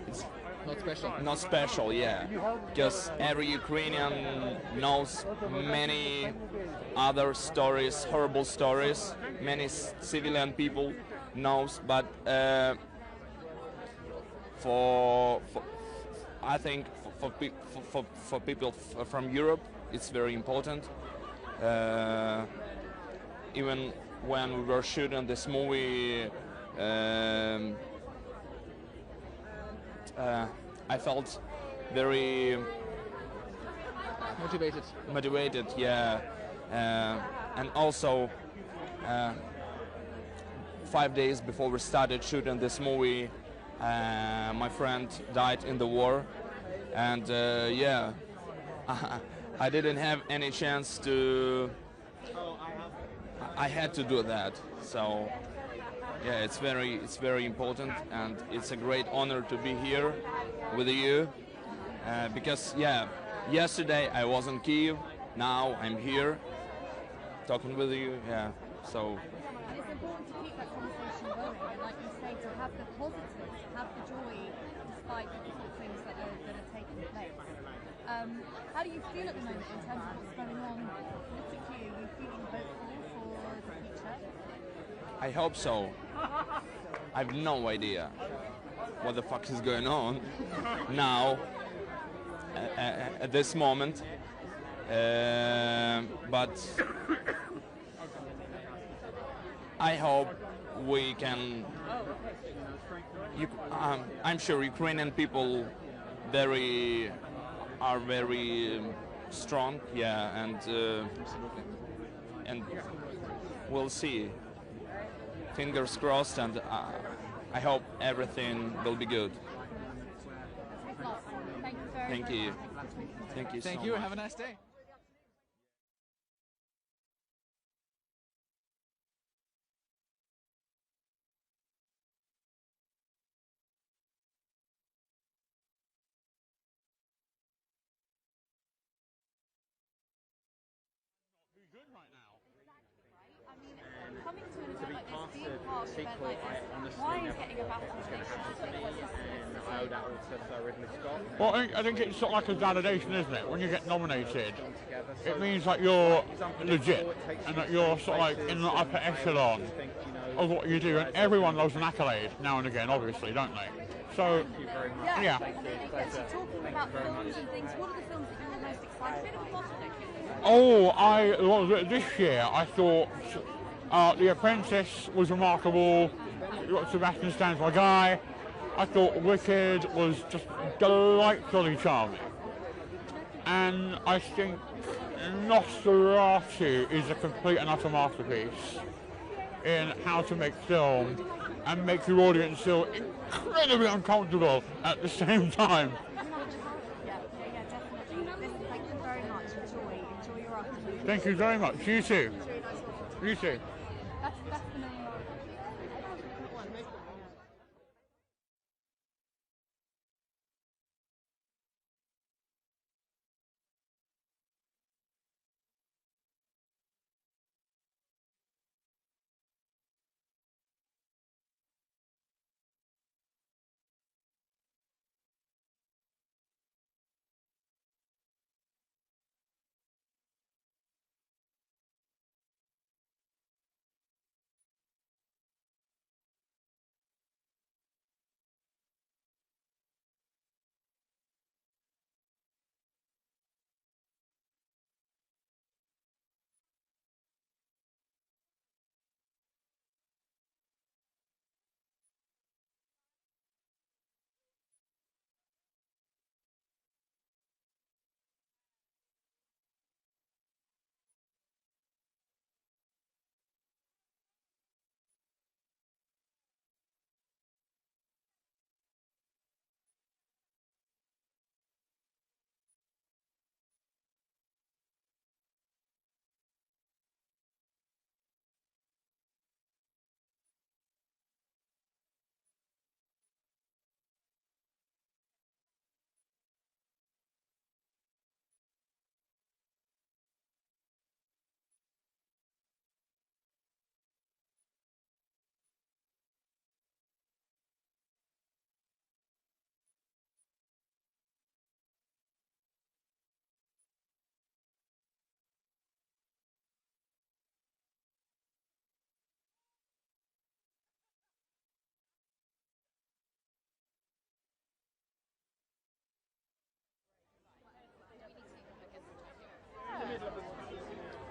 it's not special. Not special, yeah. Because every Ukrainian knows many other stories, horrible stories. Many civilian people knows, but I think for people from Europe, it's very important. Even when we were shooting this movie, I felt very motivated, yeah. And also 5 days before we started shooting this movie, my friend died in the war, and yeah, I didn't have any chance to. I had to do that, so yeah, it's very important, and it's a great honor to be here with you, because yeah, yesterday I was in Kiev, now I'm here talking with you, yeah, so. And it's important to keep that conversation going, and like you say, to have the positives, have the joy despite the difficult things that are taking place. How do you feel at the moment in terms of what's going on politically? Are you feeling hopeful for the future? I hope so. I have no idea what the fuck is going on now at this moment, but I hope we can. I'm sure Ukrainian people are very strong, yeah, and we'll see. Fingers crossed, and I hope everything will be good. Thank you. Thank you so Thank you. much. Have a nice day. Coming to an event like this, being part of an event like this, why is getting a Baftas Well, I think it's sort of like a validation, isn't it? When you get nominated, it means that you're legit and that you're sort of like in the upper echelon of what you do. And everyone loves an accolade now and again, obviously, don't they? So, yeah. Talking about films and things, what are the films that you're most excited about? Well, this year I thought The Apprentice was remarkable. Sebastian Stan's my guy. I thought Wicked was just delightfully charming. And I think Nosferatu is a complete and utter masterpiece in how to make film and make your audience feel incredibly uncomfortable at the same time. Thank you very much. You too. You too. That's the main one.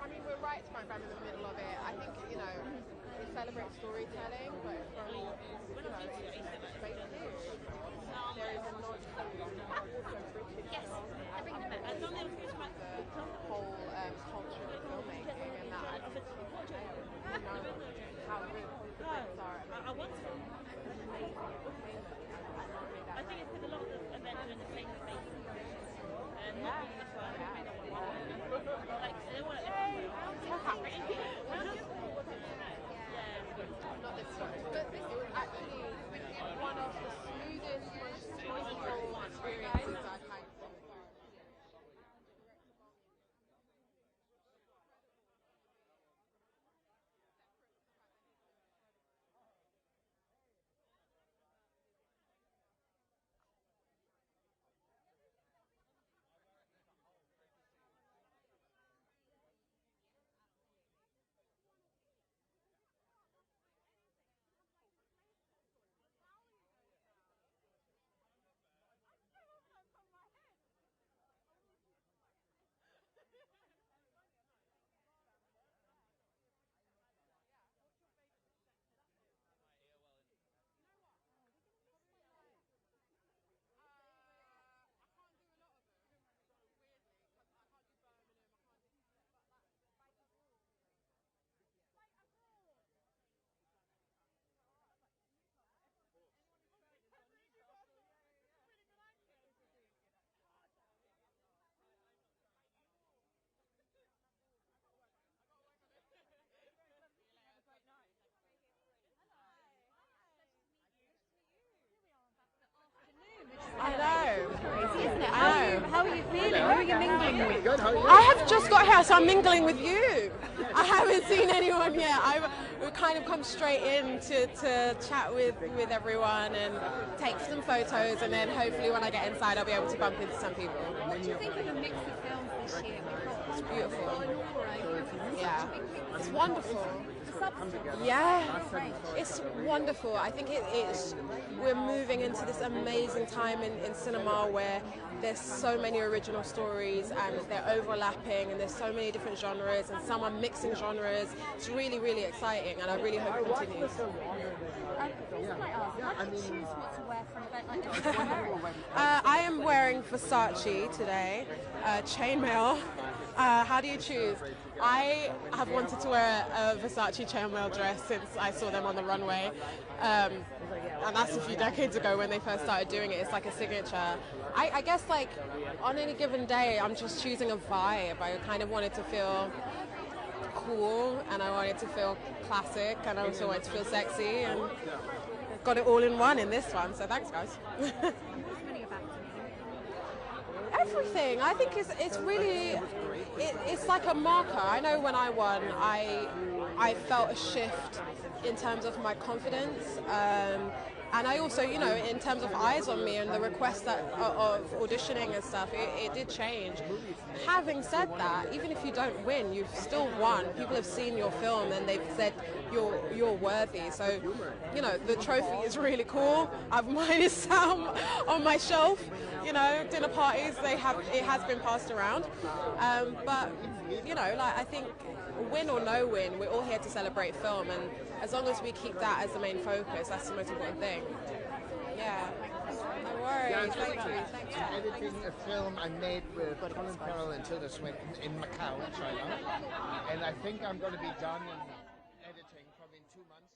I mean, we're right smack bang in the middle of it. I think, you know, celebrate storytelling, but from basically there is a nod to Yes, I bring it back. the whole culture of filmmaking, and that I think how good the bits are. I want to. I think it's because a lot of the events are in the same space. Like, they want to. Not this time, but this is actually one of the smoothest, most joyful experiences I've had so far. I know. How are you feeling? Who are you mingling with? I have just got here, so I'm mingling with you. I haven't seen anyone yet. We've kind of come straight in to chat with everyone and take some photos, and then hopefully when I get inside I'll be able to bump into some people. What do you think of the mix of films this year? It's beautiful. Yeah, it's wonderful. The Yeah, it's wonderful. I think we're moving into this amazing time in cinema where there's so many original stories and they're overlapping and there's so many different genres and some are mixing genres. It's really, really exciting and I really hope it continues. How do you choose what to wear for an event like this? I am wearing Versace today, chainmail. How do you choose? I have wanted to wear a Versace chainmail dress since I saw them on the runway. And that's a few decades ago when they first started doing it. It's like a signature. I guess like on any given day, I'm just choosing a vibe. I kind of wanted to feel cool and I wanted to feel classic and I also wanted to feel sexy and got it all in one in this one. So thanks, guys. Everything. I think it's really it's like a marker. I know when I won, I felt a shift in terms of my confidence, and I also, you know, in terms of eyes on me and the requests of auditioning and stuff, it did change. Having said that, even if you don't win, you've still won. People have seen your film and they've said you're worthy. So, you know, the trophy is really cool. Mine is sat on my shelf. You know, dinner parties, it has been passed around. But, you know, like I think win or no win, we're all here to celebrate film, and as long as we keep that as the main focus, that's the most important thing. Yeah. No worries. Thank you. I'm editing a film I made with Colin Farrell and Tilda Swinton in Macau, China, and I think I'm going to be done in editing probably in 2 months.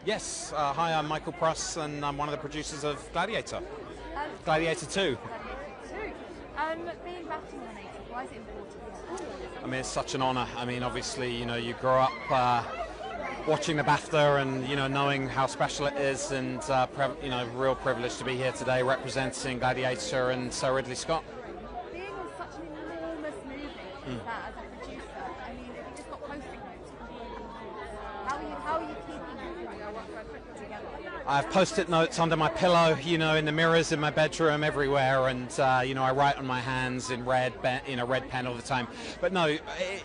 Yes, hi, I'm Michael Pruss, and I'm one of the producers of Gladiator. Gladiator 2. Being BAFTA nominated, why is it important? I mean, it's such an honour. I mean, obviously, you know, you grow up watching the BAFTA and, you know, knowing how special it is, and, you know, real privilege to be here today representing Gladiator and Sir Ridley Scott. Being on such an enormous movie as that, as a producer, I mean, if you just got posting notes, how are you keeping it together? I have post-it notes under my pillow, you know, in the mirrors in my bedroom, everywhere, and you know, I write on my hands in red pen all the time. But no,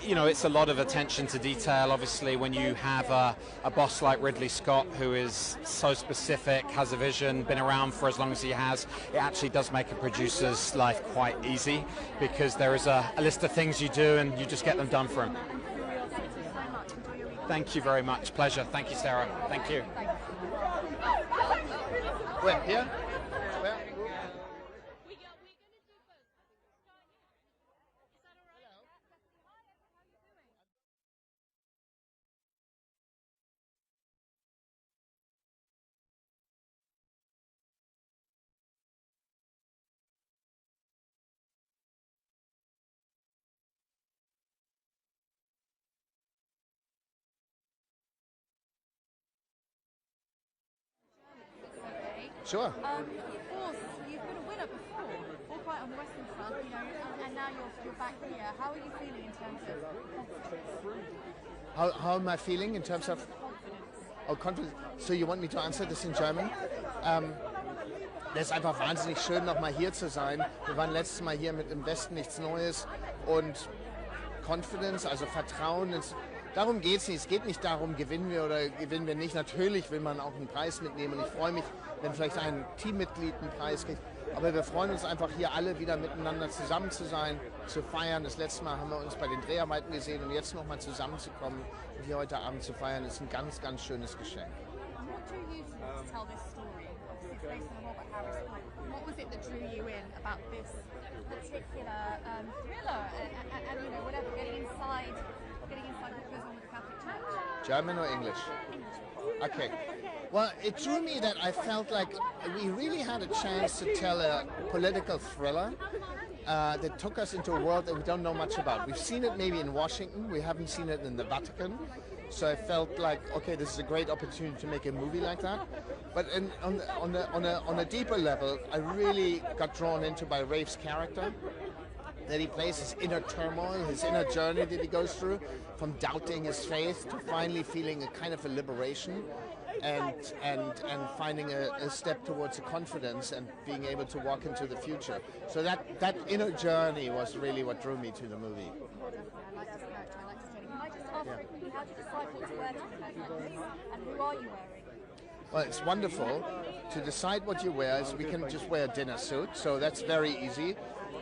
you know, it's a lot of attention to detail. Obviously, when you have a boss like Ridley Scott, who is so specific, has a vision, been around for as long as he has, it actually does make a producer's life quite easy, because there is a list of things you do, and you just get them done for him. Thank you very much. Pleasure. Thank you, Sarah. Thank you. Where? Here? Where? Sure. Of course, you've been a winner before, all quite on the Western front, you know, and now you're back here. How are you feeling in terms of confidence? How am I feeling in terms of confidence? So you want me to answer this in German? Das ist einfach wahnsinnig schön, nochmal hier zu sein. Wir waren letztes Mal hier mit Im Westen nichts Neues und Confidence, also Vertrauen ins... Darum geht es nicht. Es geht nicht darum, gewinnen wir oder gewinnen wir nicht. Natürlich will man auch einen Preis mitnehmen und ich freue mich, wenn vielleicht ein Teammitglied einen Preis kriegt. Aber wir freuen uns einfach, hier alle wieder miteinander zusammen zu sein, zu feiern. Das letzte Mal haben wir uns bei den Dreharbeiten gesehen und jetzt nochmal zusammenzukommen und hier heute Abend zu feiern, ist ein ganz, ganz schönes Geschenk. What drew you to tell this story? Obviously it's based on Robert Harris. What was it that drew you in about this particular thriller and you know, whatever, getting inside what goes on with the Catholic Church? German or English? Okay. Well, it drew me that I felt like we really had a chance to tell a political thriller that took us into a world that we don't know much about. We've seen it maybe in Washington, we haven't seen it in the Vatican. So I felt like, okay, this is a great opportunity to make a movie like that. But on a deeper level, I really got drawn into by Rafe's character, that he plays his inner turmoil, his inner journey that he goes through, from doubting his faith to finally feeling a kind of a liberation and finding a step towards a confidence and being able to walk into the future. So that inner journey was really what drew me to the movie. I like this character, I like this journey. Can I just ask quickly, how do you decide what to wear to the performance, and who are you wearing? Well, it's wonderful. To decide what you wear is we can just wear a dinner suit, so that's very easy.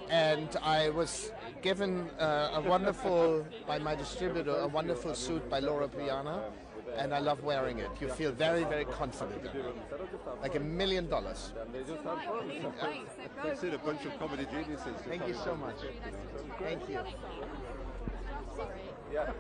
And I was given a wonderful, by my distributor, a wonderful suit by Laura Piana, and I love wearing it. You feel very, very confident in it. Like $1 million. I've seen a bunch of comedy geniuses. Thank you so much. Thank you. Sorry. Yeah.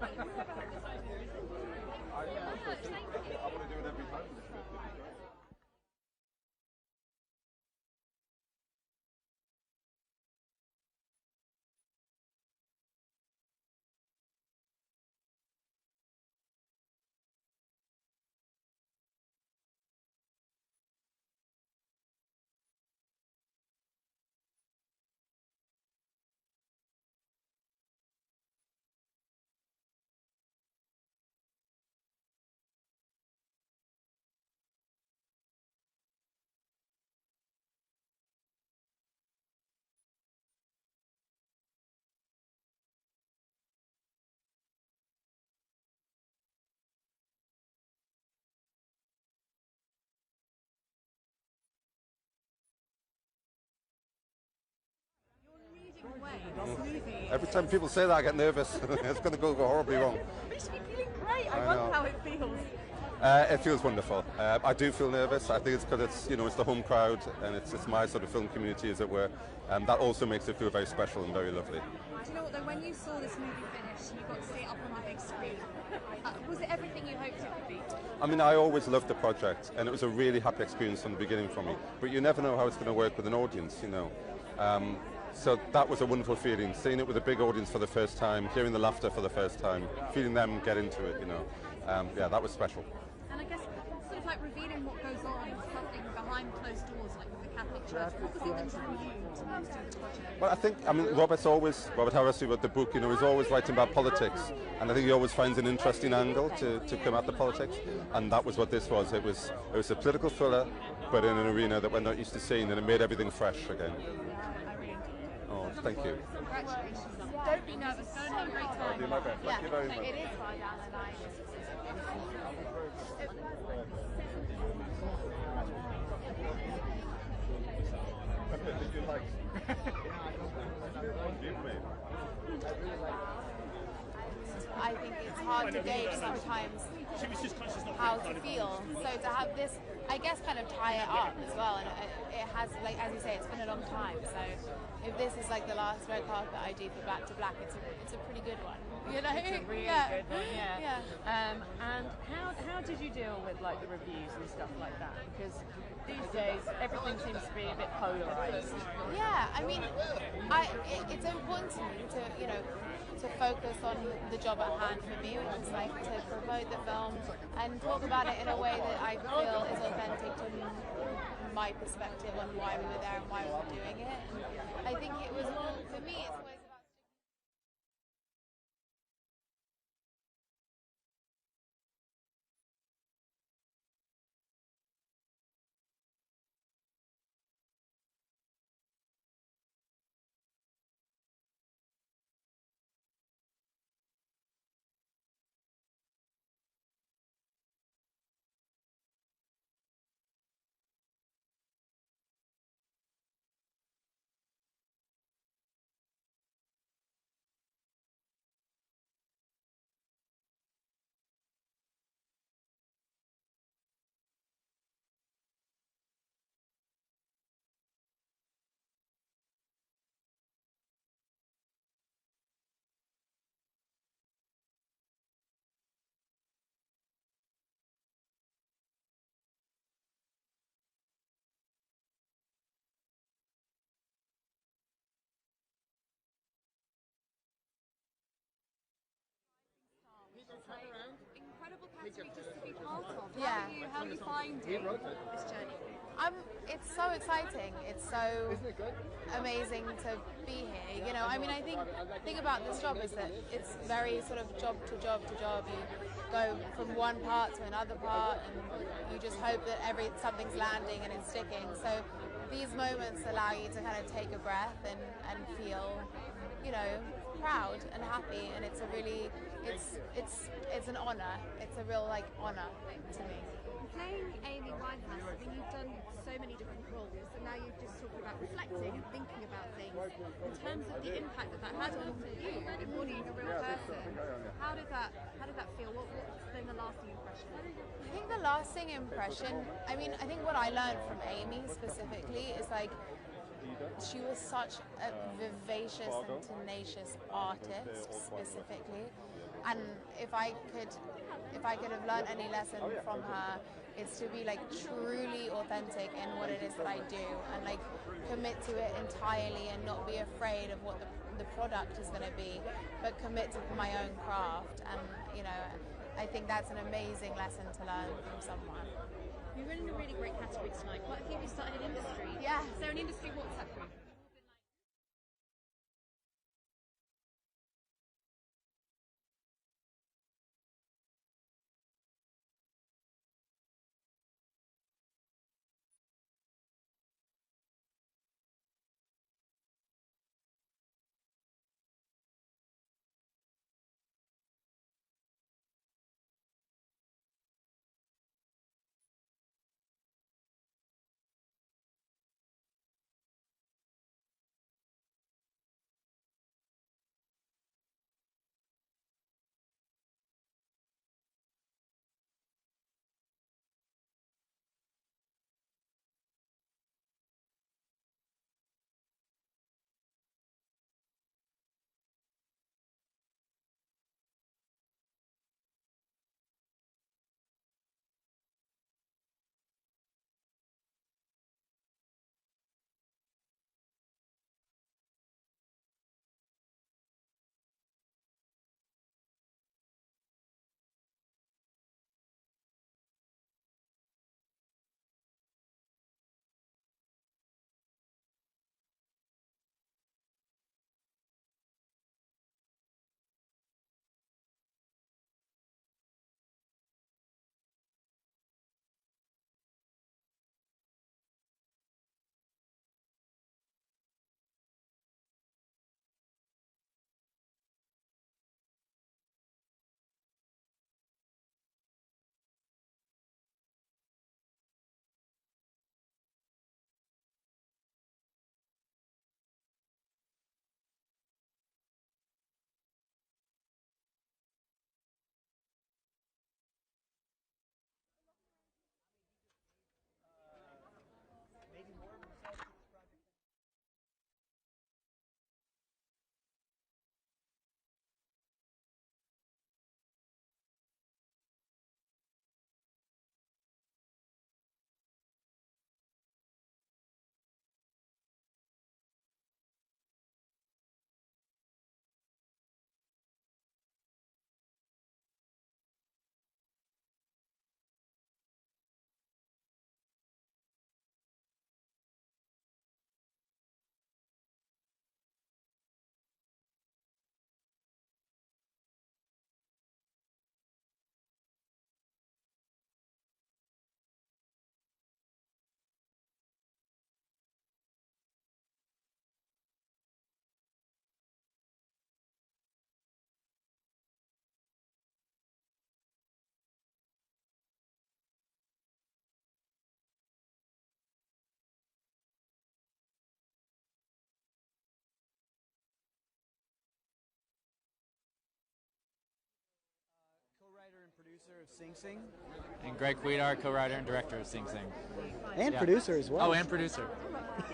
Every time people say that, I get nervous. It's going to go horribly wrong. You should be feeling great. I wonder how it feels. It feels wonderful. I do feel nervous. I think it's because it's the home crowd and it's my sort of film community, as it were. And that also makes it feel very special and very lovely. Do you know what though, when you saw this movie finish, you got to see it up on that big screen, was it everything you hoped it would be? I mean, I always loved the project, and it was a really happy experience from the beginning for me. But you never know how it's going to work with an audience, you know. So that was a wonderful feeling, seeing it with a big audience for the first time, hearing the laughter for the first time, feeling them get into it, you know. Yeah, that was special. And I guess sort of like revealing what goes on something behind closed doors, like with the Catholic Church, what was it that drew you to do the project? Well, I think, I mean, Robert Harris, who wrote the book, you know, he's always writing about politics, and I think he always finds an interesting angle to come at the politics, and that was what this was. It was a political thriller, but in an arena that we're not used to seeing, and it made everything fresh again. Oh, thank you. Congratulations. Don't be nervous. Go and have a great time. I'll do my best. Thank you very much. It is far down the line. Did you like? I think it's hard to gauge sometimes how to feel. So to have this, I guess, kind of tie it up as well, and it has, like as you say, it's been a long time. So if this is like the last red carpet I do for Back to Black, it's a pretty good one. You know, it's a really good one, yeah. And how did you deal with like the reviews and stuff like that? Because these days everything seems to be a bit polarized. Yeah, I mean, it's important to me to focus on the job at hand for me, which is like to promote the film and talk about it in a way that I feel is authentic to my perspective on why we were there and why we were doing it. And I think it was, for me, it's always about incredible category just to be part of. Yeah. How are you finding this journey? It's so exciting. It's so amazing to be here. You know, I mean, I think the thing about this job is that it's very sort of job to job to job. You go from one part to another part, and you just hope that something's landing and it's sticking. So these moments allow you to kind of take a breath and feel, you know, proud and happy. And it's a really, it's an honor. It's a real like honor to me. Playing Amy Winehouse, I mean, you've done so many different roles, and now you're just talking about reflecting and thinking about things. In terms of the impact that had on you, embodying a real person, how did that feel? What's been the lasting impression? I think the lasting impression, I mean, I think what I learned from Amy specifically is like, she was such a vivacious and tenacious artist specifically, and if I could have learned any lesson from her, it's to be like truly authentic in what it is that I do, and like commit to it entirely and not be afraid of what the product is going to be, but commit to my own craft. And you know, I think that's an amazing lesson to learn from someone. You're in a really great category tonight. Quite a few of you started an industry. Yeah. Is there an industry WhatsApp group? producer of Sing Sing. And Greg Cuidar, co-writer and director of Sing Sing. And producer as well. Oh, and producer.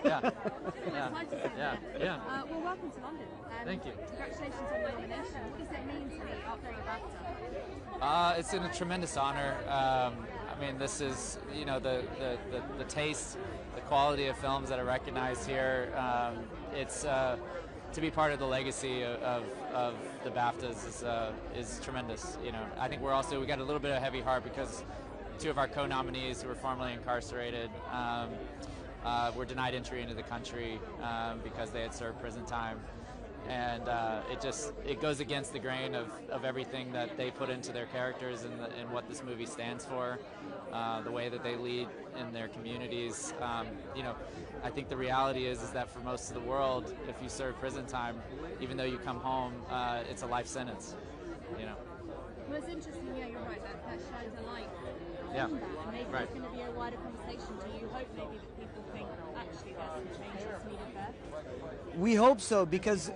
Yeah. Well, welcome to London. Thank you. Congratulations on your nomination. What does it mean to be up for a BAFTA? It's a tremendous honor. I mean, this is, you know, the taste, the quality of films that are recognized here. It's to be part of the legacy of the Baftas is tremendous. You know, I think we got a little bit of heavy heart because two of our co-nominees who were formerly incarcerated were denied entry into the country because they had served prison time. And it goes against the grain of everything that they put into their characters and what this movie stands for, the way that they lead in their communities. You know, I think the reality is that for most of the world, if you serve prison time, even though you come home, it's a life sentence. You know. Well, it's interesting. Yeah, you're right. That shines a light on Yeah. that, and maybe Right. there's going to be a wider conversation. Do you hope maybe that people think actually there's some changes needed there? We hope so, because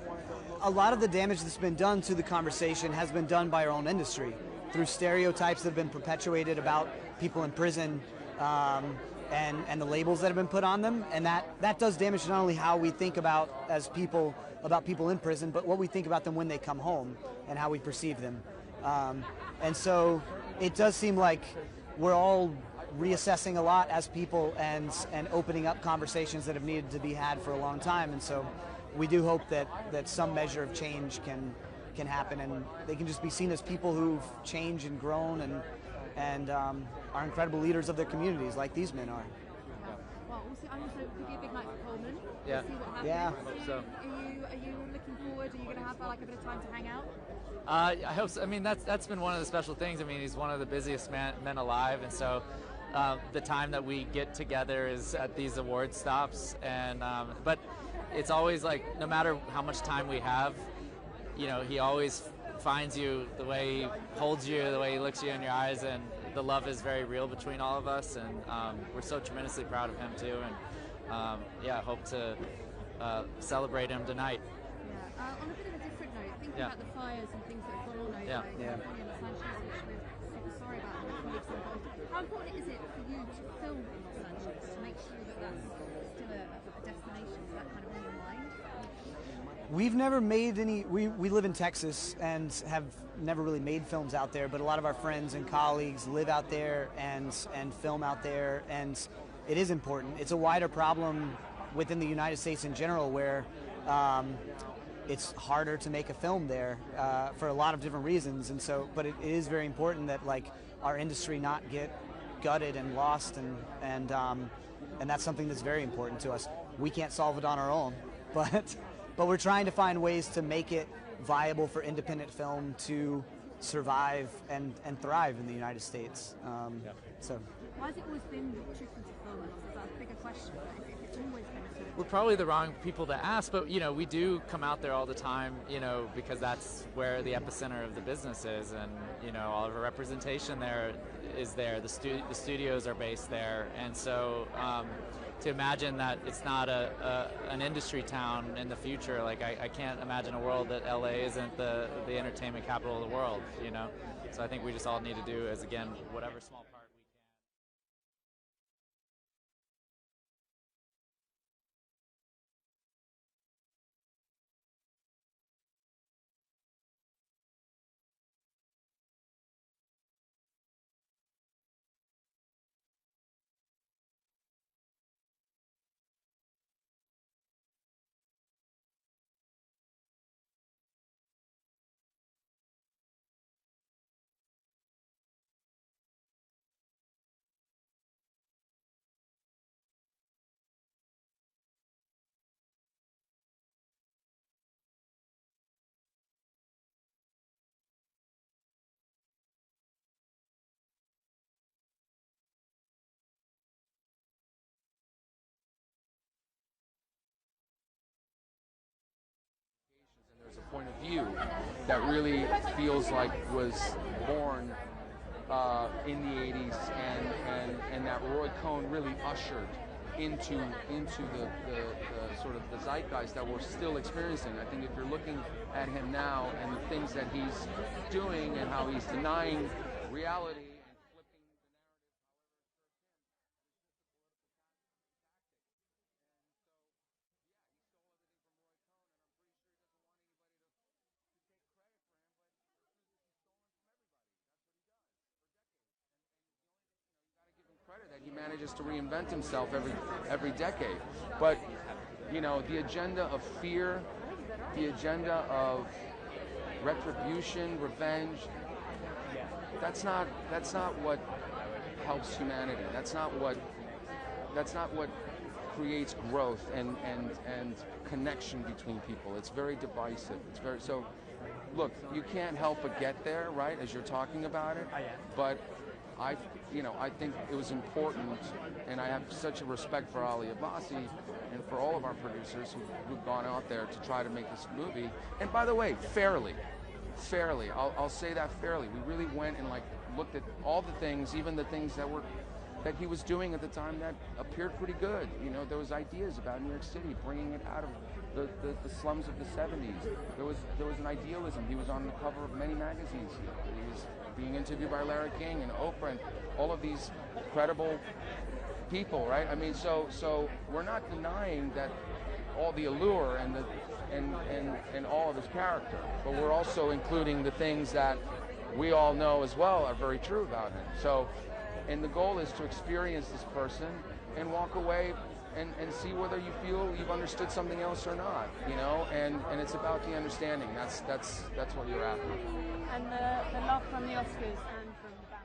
a lot of the damage that's been done to the conversation has been done by our own industry through stereotypes that have been perpetuated about people in prison and the labels that have been put on them, and that does damage not only how we think about people in prison, but what we think about them when they come home and how we perceive them. And so it does seem like we're all reassessing a lot as people and opening up conversations that have needed to be had for a long time. And so we do hope that some measure of change can happen, and they can just be seen as people who've changed and grown and are incredible leaders of their communities, like these men are. Well, also could be a big night for Coleman. Yeah. See what happens. Yeah. So. Are you looking forward? Are you going to have like a bit of time to hang out? I hope so. I mean, that's been one of the special things. I mean, he's one of the busiest men alive, and so the time that we get together is at these award stops. And but it's always like, no matter how much time we have, you know, he always finds you, the way he holds you, the way he looks you in your eyes, and the love is very real between all of us. And we're so tremendously proud of him too. And yeah, hope to celebrate him tonight. Yeah. On a bit of a different note, thinking Yeah. about the fires and things that have gone on over Yeah. in California and Los Angeles, which we're super sorry about, and colleagues involved. How important is it for you to film in Los Angeles to make sure that that's still a destination? Is that kind of on your mind? We've never made any. We live in Texas and have never really made films out there, but a lot of our friends and colleagues live out there and film out there, and it is important. It's a wider problem within the United States in general, where it's harder to make a film there for a lot of different reasons, and so. But it is very important that like our industry not get gutted and lost, and that's something that's very important to us. We can't solve it on our own, but we're trying to find ways to make it viable for independent film to survive and thrive in the United States. So. Why has it always been tricky to film? Is that a bigger question? If it's always been a sort of... We're probably the wrong people to ask, but you know, we do come out there all the time, you know, because that's where the epicenter of the business is, and you know, all of our representation there is there. The studios are based there, and so to imagine that it's not an industry town in the future, like I can't imagine a world that LA isn't the entertainment capital of the world, you know. So I think we just all need to do is, again, whatever small part. There's a point of view that really feels like was born in the 80s, and that Roy Cohn really ushered into the sort of the zeitgeist that we're still experiencing. I think if you're looking at him now and the things that he's doing and how he's denying reality and flipping the narrative however it serves him. That he manages to reinvent himself every decade. But you know, the agenda of fear, the agenda of retribution, revenge, that's not what helps humanity. That's not what creates growth and connection between people. It's very divisive. It's very so. Look, you can't help but get there, right? As you're talking about it, but I think it was important, and I have such a respect for Ali Abbasi and for all of our producers who've gone out there to try to make this movie. And by the way, fairly, I'll say that fairly. We really went and looked at all the things, even the things that he was doing at the time that appeared pretty good. You know, there was ideas about New York City, bringing it out of the slums of the 70s. There was an idealism. He was on the cover of many magazines. He was being interviewed by Larry King and Oprah and all of these credible people, right? I mean, so we're not denying that all the allure and all of his character, but we're also including the things that we all know as well are very true about him. So, and the goal is to experience this person and walk away and see whether you feel you've understood something else or not, you know, and it's about the understanding. That's what you're after. And the love from the Oscars and from the Baftas.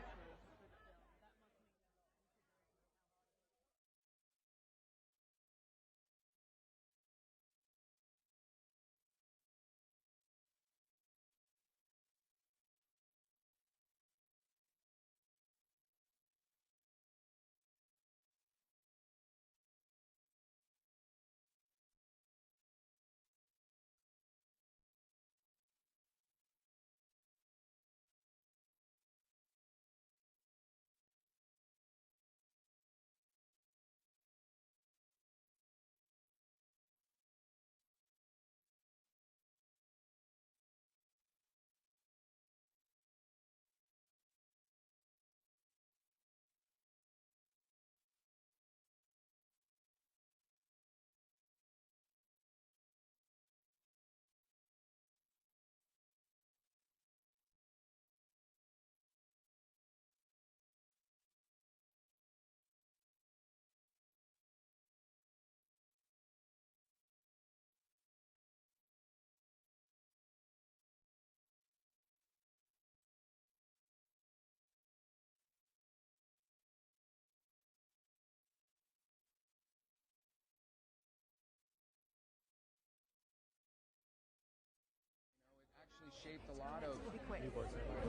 Shaped a lot of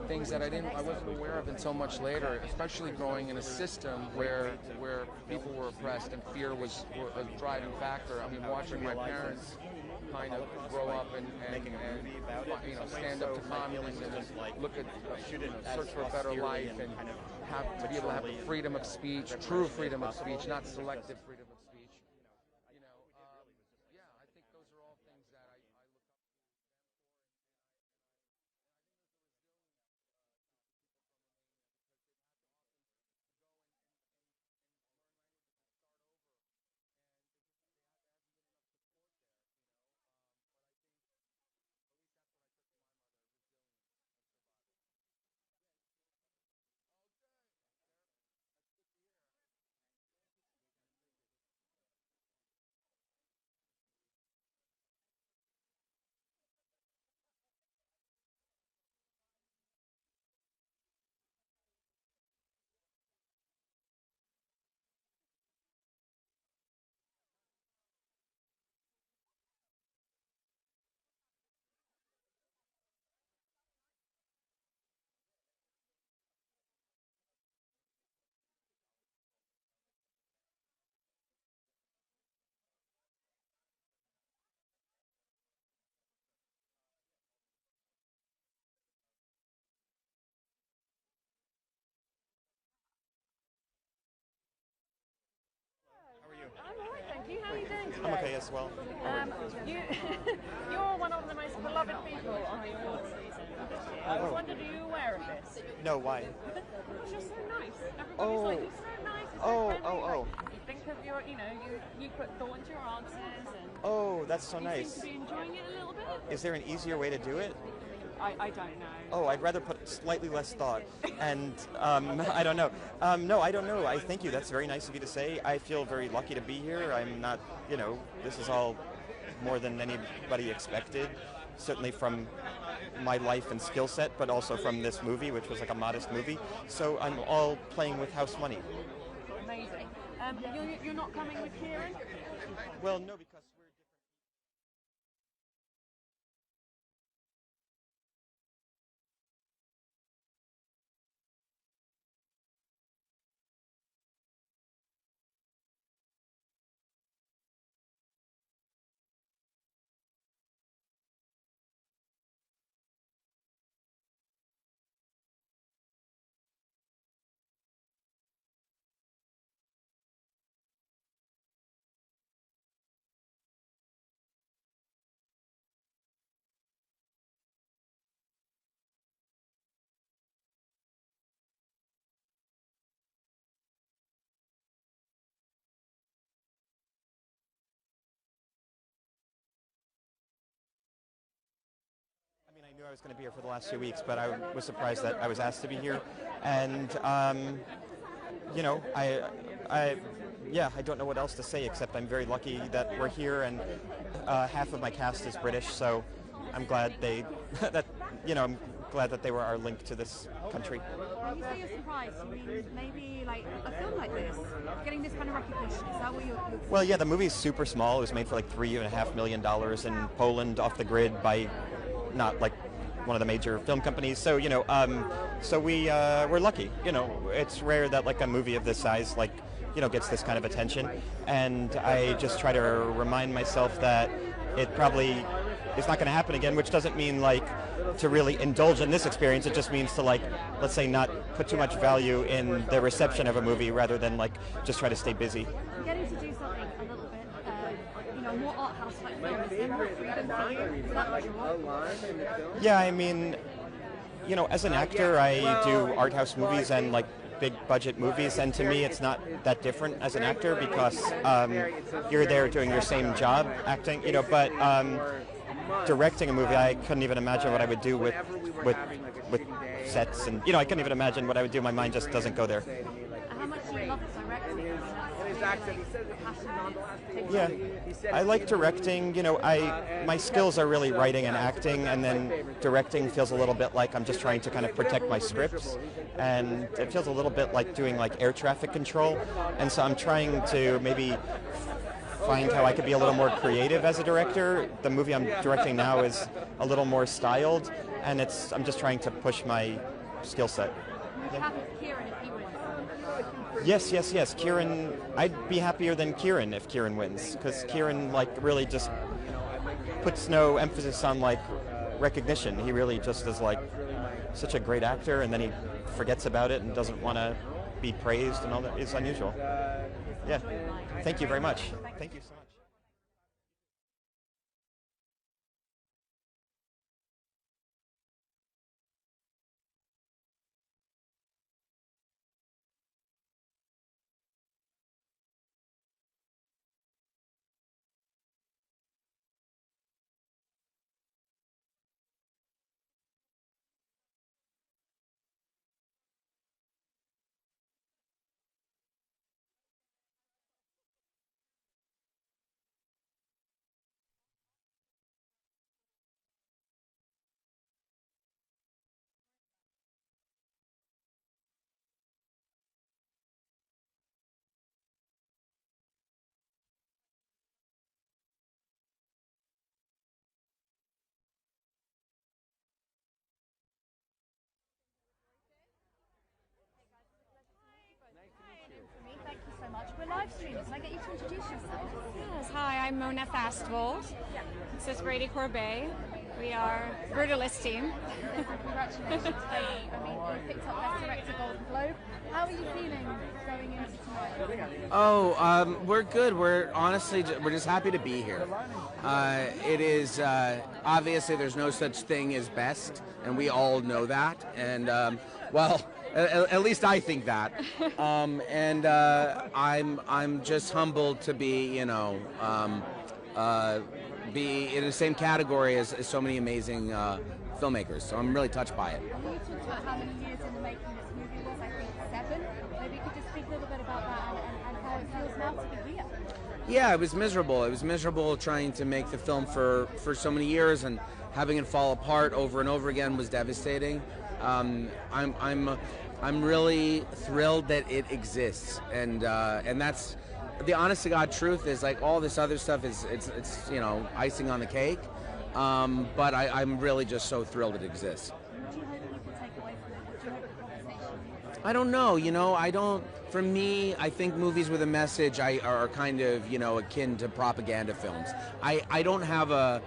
things that I wasn't aware of until much later, especially growing in a system where people were oppressed and fear was a driving factor. I mean, watching my parents kind of grow up and stand up to communism and look at search for a better life and have to be able to have the freedom of speech, true freedom of speech, not selective freedom of speech. I think those are all things that I look up to. I'm all right, thank you. How are you doing today? I'm okay as well. You're one of the most beloved people on the awards season. this year. I just wondered, are you aware of this? No, why? Because you're so nice. Everybody's like, you're so nice. You're so friendly. Like, you think of your, you put thought into your answers. And Oh, that's so you nice. seem to be enjoying it a little bit. Is there an easier way to do it? I don't know. Oh, I'd rather put slightly less thought. And I don't know. No, I don't know. I thank you. That's very nice of you to say. I feel very lucky to be here. I'm not, this is all more than anybody expected. Certainly from my life and skill set, but also from this movie, which was like a modest movie. So I'm all playing with house money. Amazing. You're not coming with Kieran? Well, no, because I knew I was going to be here for the last few weeks, but I was surprised that I was asked to be here. And, I don't know what else to say except I'm very lucky that we're here, and half of my cast is British, so I'm glad I'm glad that they were our link to this country. When you say you're surprised, you mean maybe like a film like this, getting this kind of recognition, is that what you're Well, yeah, the movie's super small. It was made for like $3.5 million in Poland, off the grid by not like one of the major film companies. So, we're lucky. It's rare that like a movie of this size gets this kind of attention. And I just try to remind myself that it probably is not going to happen again, which doesn't mean to really indulge in this experience. It just means to let's say, not put too much value in the reception of a movie rather than just try to stay busy. getting to do something a little bit, more art house type film? Is there more freedom for you? Is that draw? Yeah, I mean, as an actor, I do art house movies and big budget movies, and to me it's not that different as an actor because you're there doing your same job acting, but directing a movie, I couldn't even imagine what I would do with sets, and I couldn't even imagine what I would do. My mind just doesn't go there. How much do you love directing? Yeah, I like directing. My skills are really writing and acting, and then directing feels a little bit like I'm just trying to kind of protect my scripts, and it feels a little bit like doing air traffic control, and so I'm trying to maybe find how I could be a little more creative as a director. The movie I'm directing now is a little more styled, and I'm just trying to push my skill set. Would you happy with Kieran if he wins? Yes. Kieran, I'd be happier than Kieran if Kieran wins, because Kieran really just puts no emphasis on recognition. He really just is such a great actor, and then he forgets about it and doesn't want to be praised and all that. It's unusual. Yeah. Thank you very much. Thank you so much. Thank you so much. We're live streaming. Can I get you to introduce yourself? Yes, hi, I'm Mona Fastvold. This is Brady Corbet. We are Brutalist team. Congratulations, Brady. You picked up Best Director Golden Globe. How are you feeling going into tonight? Oh, we're good. We're honestly, we're just happy to be here. It is obviously there's no such thing as best, and we all know that. And well, at least I think that. And I'm just humbled to be, be in the same category as so many amazing filmmakers. So I'm really touched by it. You talked about how many years in the making this movie was. I think 7. Maybe you could just speak a little bit about that and how it feels now to be here. Yeah, it was miserable. It was miserable trying to make the film for so many years, and having it fall apart over and over again was devastating. I'm really thrilled that it exists, and that's the honest to God truth. Is like all this other stuff is it's icing on the cake, but I'm really just so thrilled it exists. What do you hope people take away from it? What do you hope the conversation? I don't know. I don't. For me, I think movies with a message are kind of akin to propaganda films. I don't have a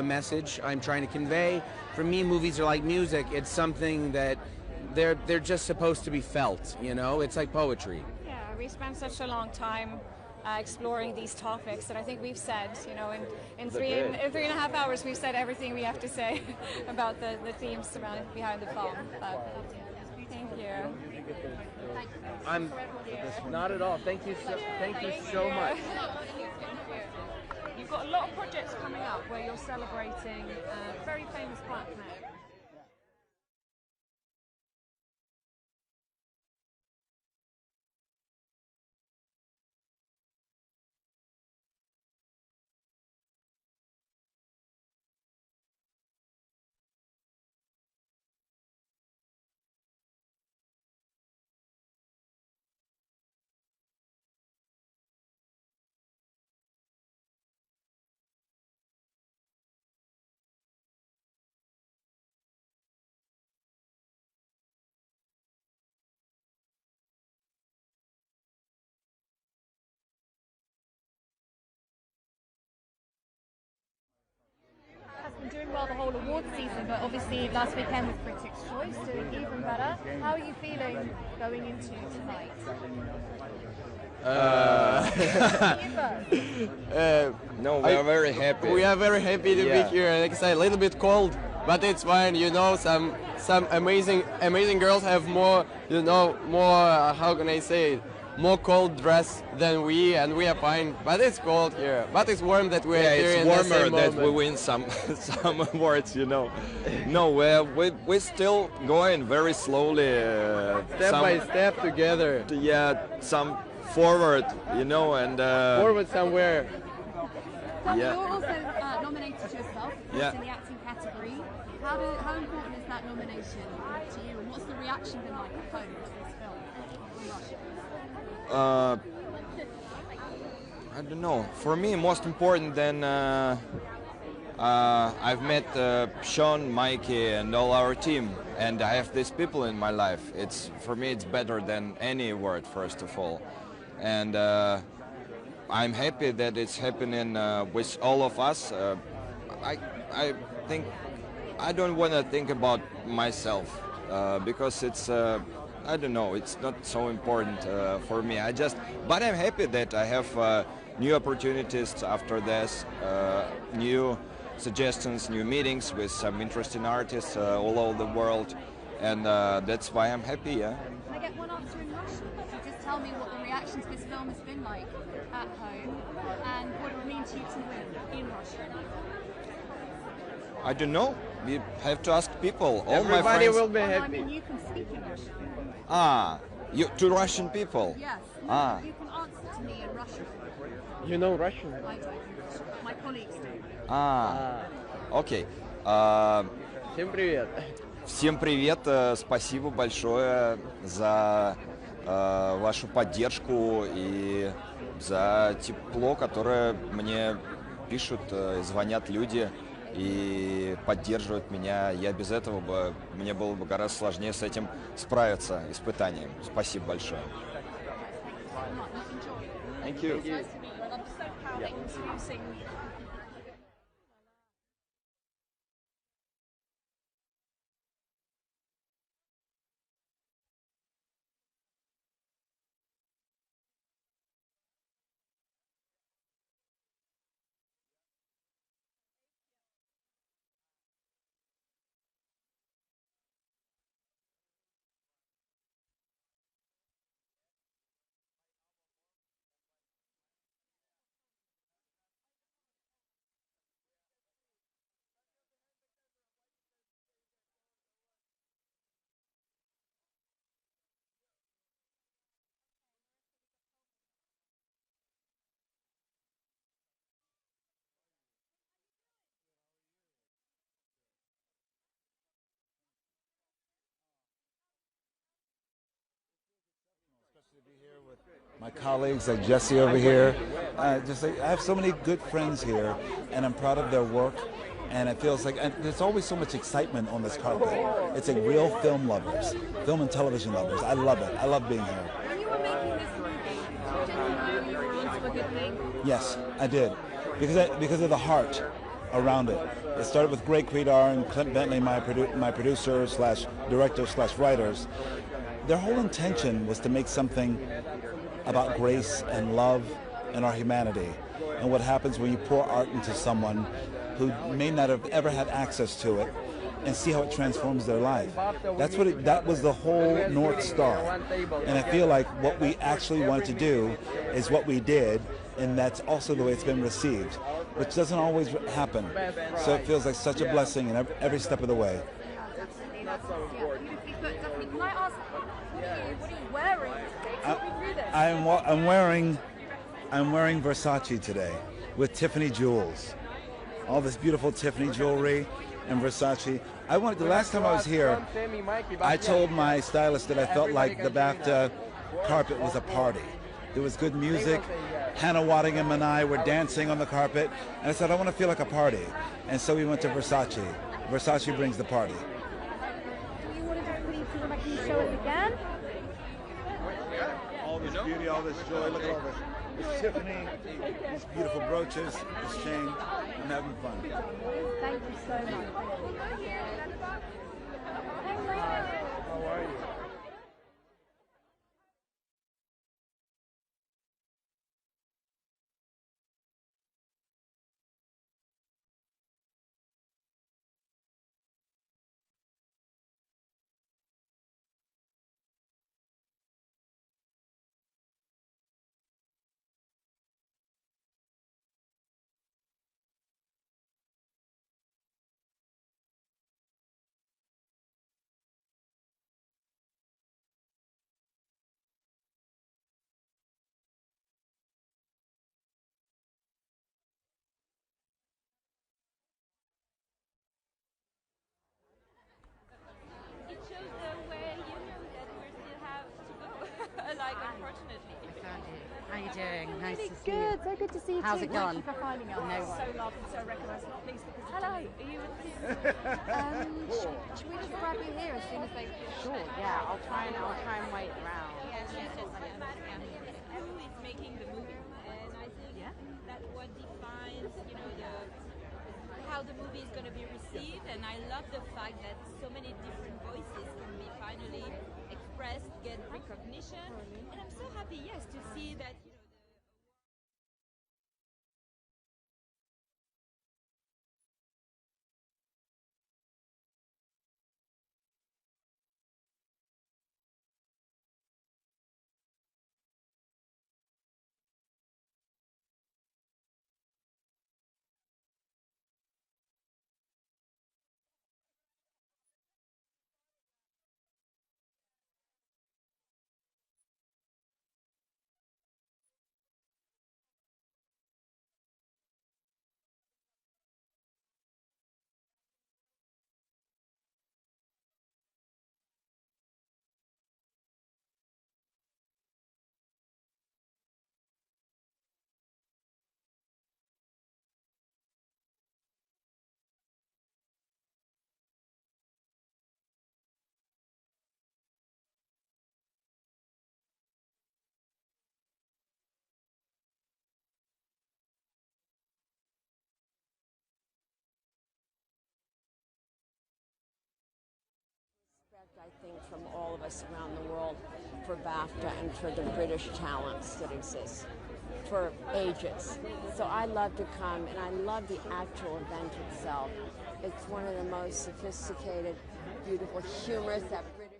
message I'm trying to convey. For me, movies are like music. It's something that they're just supposed to be felt. It's like poetry. Yeah, we spent such a long time exploring these topics that I think we've said, in 3.5 hours we've said everything we have to say about the themes behind the film. But, thank you. I'm not at all. Thank you so much. You've got a lot of projects coming up where you're celebrating a very famous black man. Has been doing well the whole award season, but obviously last weekend was Critics' Choice, doing even better. How are you feeling going into tonight? No, we are very happy. We are very happy to be here and excited. A little bit cold, but it's fine. Some amazing girls have more, how can I say it? More cold dress than we, and we are fine. But it's cold here. But it's warm that we're here. It's in warmer the same that we moment. win some awards, No, we're still going very slowly. Step by step together. Yeah, some forward, and forward somewhere. You're also nominated yourself, in the acting category. How important is that nomination to you, and what's the reaction been like at home to this film in Russia? I don't know. For me, most important than I've met Sean, Mikey, and all our team, and I have these people in my life. For me, it's better than any award, first of all, and I'm happy that it's happening with all of us. I think I don't want to think about myself because it's. I don't know, it's not so important for me. But I'm happy that I have new opportunities after this, new suggestions, new meetings with some interesting artists all over the world, and that's why I'm happy, Can I get one answer in Russian? Could you just tell me what the reaction to this film has been like at home, and what it would mean to you to win in Russian? I don't know. We have to ask people. All Everybody my friends. will be happy. I mean, you can speak in Russian. To Russian people? Yes. You can answer to me in Russian. You know Russian? I don't know Russian. My colleagues do. Окей. Всем привет. Всем привет. Спасибо большое за вашу поддержку и за тепло, которое мне пишут, звонят люди и поддерживают меня. Я без этого мне было бы гораздо сложнее с этим справиться, испытанием. Спасибо большое. Thank you. Nice to meet you. I'm so proud that you're introducing my colleagues like Jesse over here. I have so many good friends here, and I'm proud of their work. And it feels like, and there's always so much excitement on this carpet. It's like real film lovers, film and television lovers. I love it. I love being here. When you were making this movie, did you know you were onto a good thing? Yes, I did, because of the heart around it. It started with Greg Creedar and Clint Bentley, my producer slash director slash writers. Their whole intention was to make something about grace and love and our humanity, and what happens when you pour art into someone who may not have ever had access to it, and see how it transforms their life. That was the whole North Star. And I feel like what we actually wanted to do is what we did, and that's also the way it's been received, which doesn't always happen. So it feels like such a blessing in every step of the way. Beautifully put, definitely. Can I ask, what are you wearing today? Talk me through this. I'm wearing Versace today with Tiffany jewels. All this beautiful Tiffany jewelry and Versace. The last time I was here, I told my stylist that I felt like the BAFTA carpet was a party. There was good music. Hannah Waddingham and I were dancing on the carpet, and I said, I want to feel like a party. And so we went to Versace. Versace brings the party. Do you want to please come back and show us again? All this beauty, all this joy, look at all this Tiffany, these beautiful brooches, this chain. I'm having fun. Thank you so much. How are you? It shows the way you know that we still have to go. Like, unfortunately. I found you. How are you doing? Nice Really to see good. you. So good to see you How's too. it gone? Thank you for finding us. No So lovely, so recognised, not least because Hello. are you with should we just grab you here as soon as they? Sure. Yeah. I'll try and wait around. Yes, who is making the movie? And I think that what defines, how the movie is going to be received. And I love the fact that so many different voices can be finally expressed, get recognition. And I'm so happy, to see that. I think from all of us around the world for BAFTA and for the British talents that exist for ages. So I love to come, and I love the actual event itself. It's one of the most sophisticated, beautiful, humorous, that British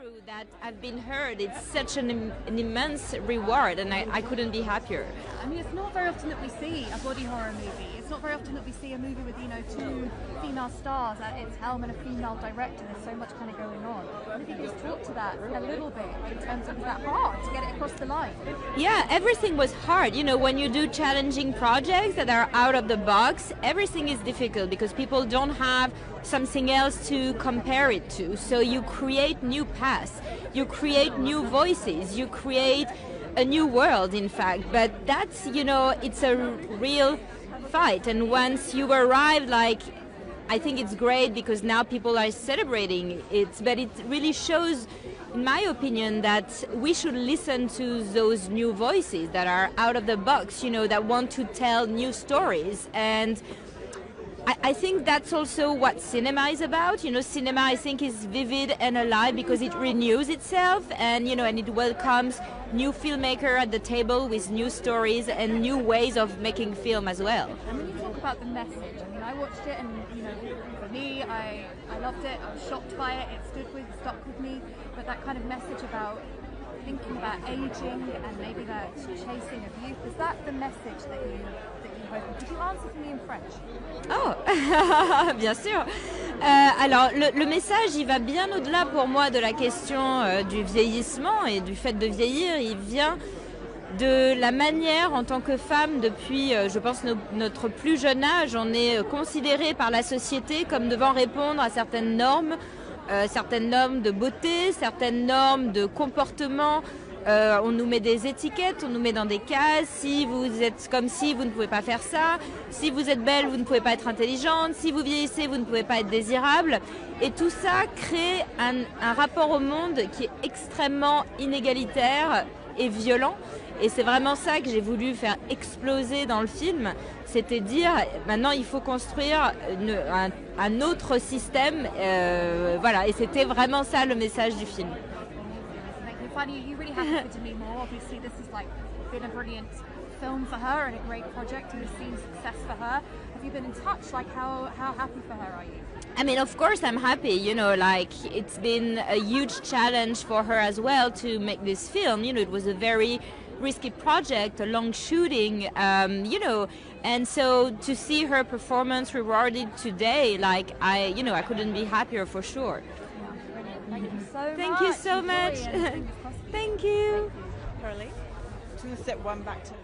through that have been heard, it's such an immense reward, and I couldn't be happier. I mean, it's not very often that we see a body horror movie. It's not very often that we see a movie with, two female stars at its helm and a female director. There's so much kind of going on. And if you could just talk to that a little bit in terms of, was that hard to get it across the line? Yeah, everything was hard. When you do challenging projects that are out of the box, everything is difficult because people don't have something else to compare it to. So you create new paths, you create new voices, you create a new world, in fact. But that's, it's a real fight. And once you arrive, I think it's great because now people are celebrating it, but it really shows, in my opinion, that we should listen to those new voices that are out of the box, that want to tell new stories. And I think that's also what cinema is about. Cinema, I think, is vivid and alive because it renews itself, and and it welcomes new filmmakers at the table with new stories and new ways of making film as well. And when you talk about the message, I watched it, and for me, I loved it. I was shocked by it. It stuck with me. But that kind of message about thinking about aging and maybe that chasing of youth, is that the message that you hope? Could you answer for me in French? Oh, bien sûr. Alors, le message, il va bien au-delà pour moi de la question du vieillissement et du fait de vieillir. Il vient de la manière, en tant que femme, depuis, je pense, notre plus jeune âge, on est considéré par la société comme devant répondre à certaines normes de beauté, certaines normes de comportement. On nous met des étiquettes, on nous met dans des cases. Si vous êtes comme si, vous ne pouvez pas faire ça. Si vous êtes belle, vous ne pouvez pas être intelligente. Si vous vieillissez, vous ne pouvez pas être désirable. Et tout ça crée un rapport au monde qui est extrêmement inégalitaire et violent. Et c'est vraiment ça que j'ai voulu faire exploser dans le film. C'était dire, maintenant il faut construire un autre système. Voilà, et c'était vraiment ça le message du film. Funny, you really have to me more. Obviously, this has been a brilliant film for her and a great project, and we've seen success for her. Have you been in touch? How happy for her are you? I mean, of course I'm happy. It's been a huge challenge for her as well to make this film. It was a very risky project, a long shooting. And so to see her performance rewarded today, I couldn't be happier for sure. Thank you so much. Thank you so much. Thank you. Caroline, just going to step one back to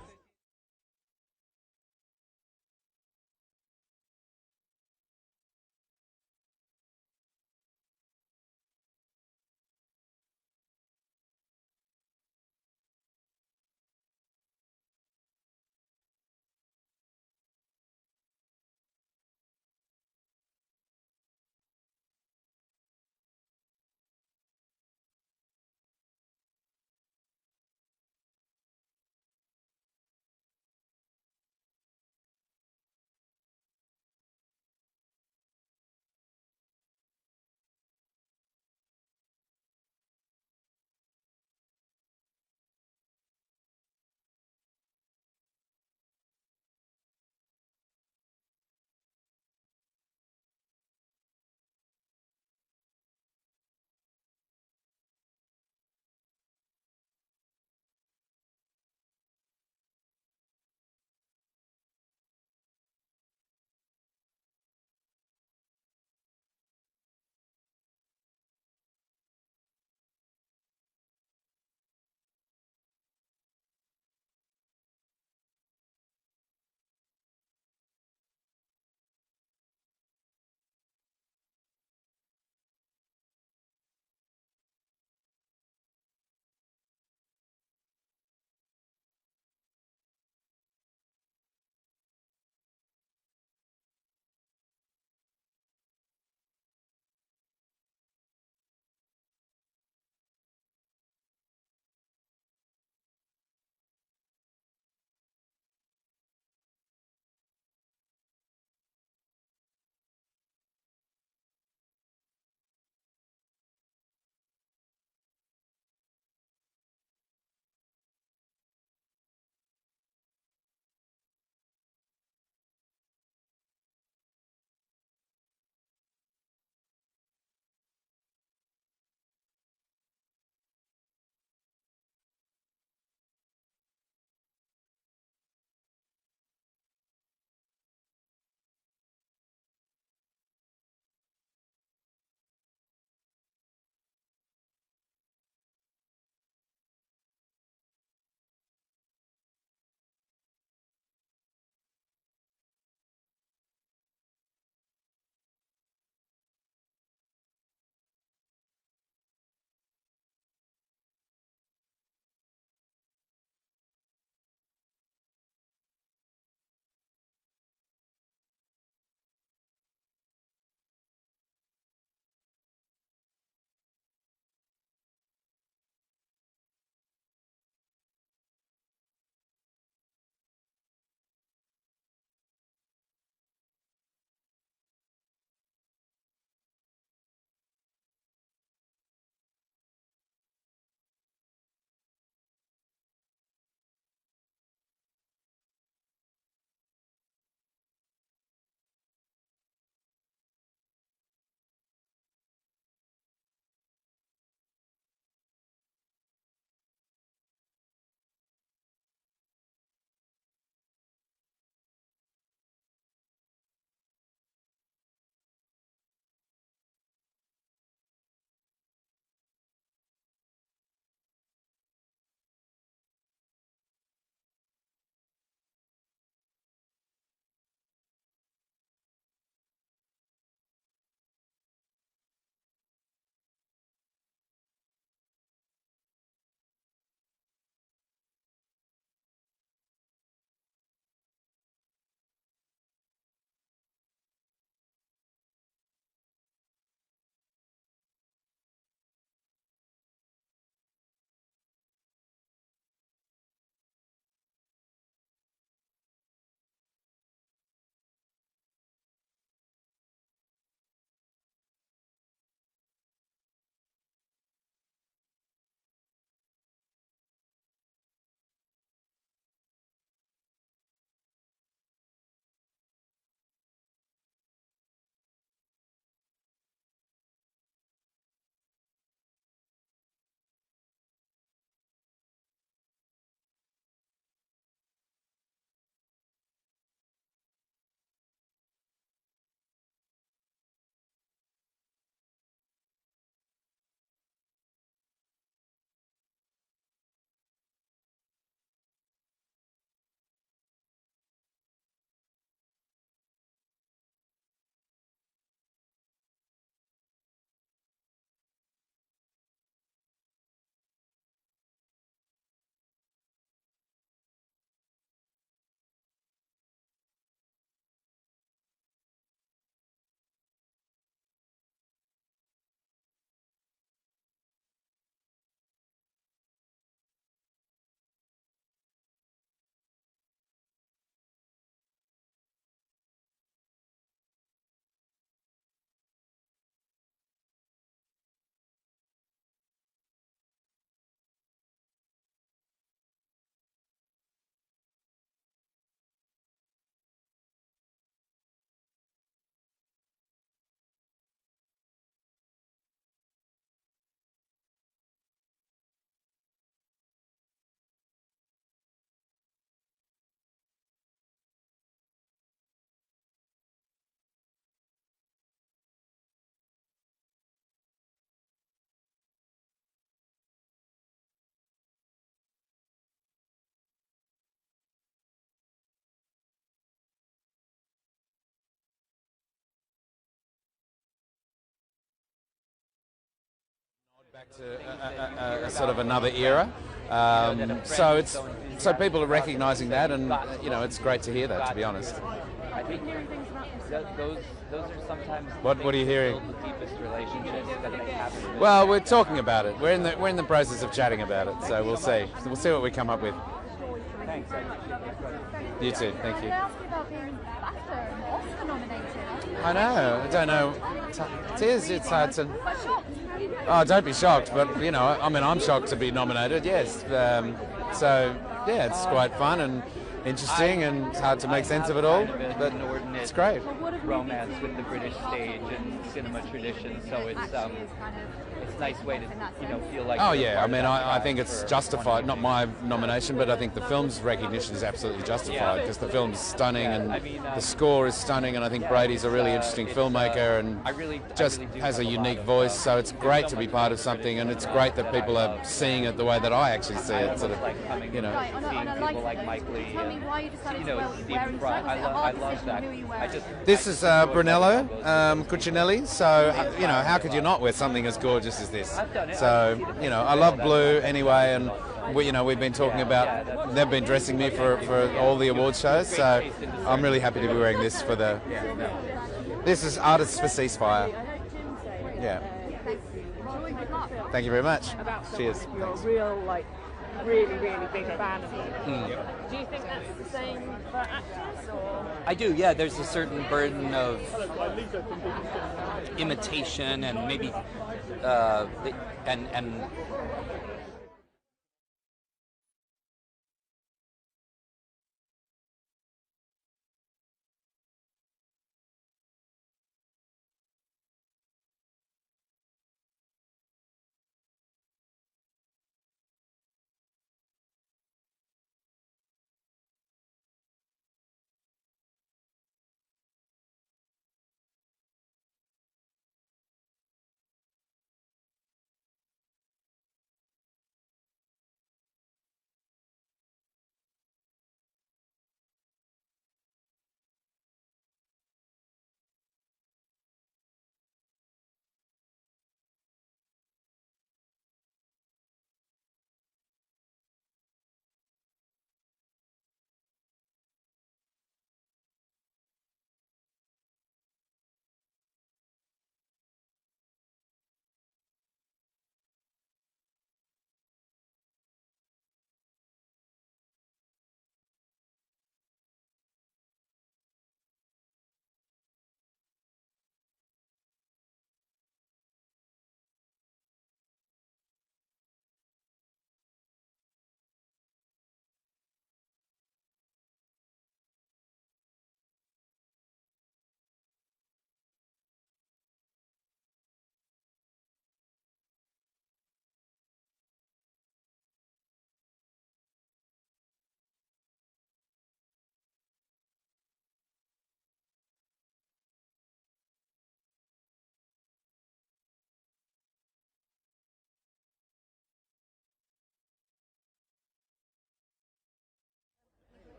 A sort of another era. So people are recognising that, and it's great to hear that. To be honest. I think those are sometimes What are you hearing? the deepest relationships that they have. Well, we're talking about it. We're in the process of chatting about it. So we'll see. We'll see what we come up with. Thanks. You too. Thank you. Can I ask you about being Bafta and Oscar nominated? I know. I don't know. It is. It's hard to. Quite shocked. Oh, don't be shocked. But I'm shocked to be nominated. Yes. So yeah, it's quite fun and interesting, and it's hard to make sense of it all. But it's great. Romance with the British stage and cinema tradition, so it's a nice way to feel like. Oh yeah, I think it's justified. Not my nomination, but I think the film's recognition is absolutely justified because the film's stunning and the score is stunning, and I think Brady's a really interesting filmmaker and just has a unique voice. So it's great to be part of something, and it's great that people are seeing it the way that I actually see it. Sort of, Right, on a lighter like Mike Lee, tell me why you decided to wear what you're wearing. I love that. This is Brunello Cucinelli, so how could you not wear something as gorgeous as this? So I love blue anyway, and we've been talking about, they've been dressing me for all the award shows, so I'm really happy to be wearing this for the. This is Artists for Ceasefire. Yeah. Thank you very much. Cheers. You're a real really big fan of it. Do you think that's the same for actors, or? I do, yeah. There's a certain burden of imitation and maybe and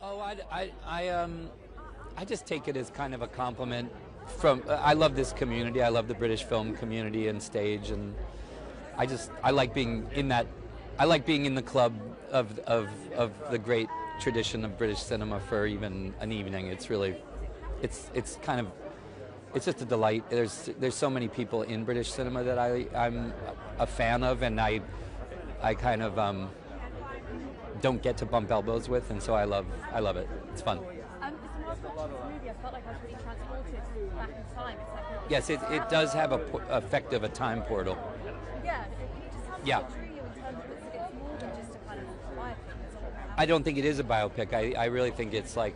Oh, I just take it as kind of a compliment from. I love this community. I love the British film community and stage, and I like being in that. I like being in the club of the great tradition of British cinema for even an evening. It's really, it's kind of, it's just a delight. There's so many people in British cinema that I'm a fan of, and I kind of don't get to bump elbows with, and so I love it. It's fun. It's the last movie. I felt like I was really transported back in time. Yes, it does have a effect of a time portal. Yeah, it just sounds Yeah. true in terms of it's more than just a kind of biopic. I don't think it is a biopic. I really think it's like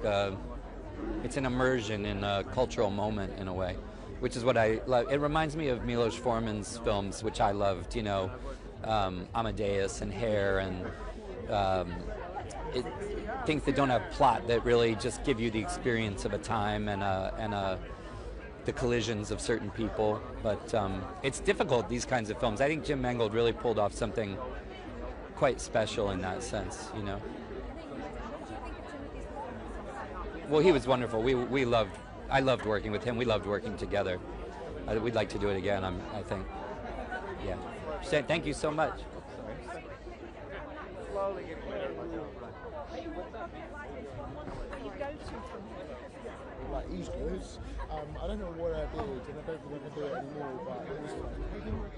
it's an immersion in a cultural moment in a way, which is what I love. It reminds me of Milos Forman's films, which I loved. Amadeus and Hair and. Things that don't have plot, that really just give you the experience of a time and the collisions of certain people. But it's difficult, these kinds of films. I think Jim Mangold really pulled off something quite special in that sense, Well, he was wonderful. I loved working with him. We loved working together. We'd like to do it again, I think. Yeah. Thank you so much. Like eastwards, I don't know what I did, and I don't think I can do it anymore, but it was fun.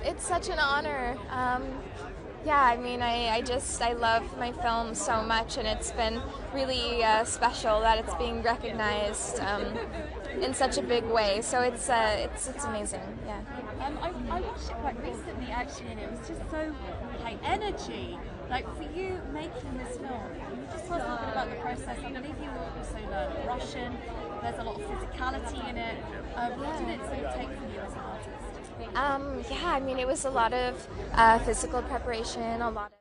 It's such an honor. Yeah, I mean, I love my film so much, and it's been really special that it's being recognized in such a big way. So it's amazing. Yeah. I watched it quite recently actually, and it was just so high energy. Like for you making this film, can you just tell us a little bit about the process? I believe you also learned Russian. There's a lot of physicality in it. What did it sort of take for you as an artist? Yeah, I mean, it was a lot of physical preparation, a lot of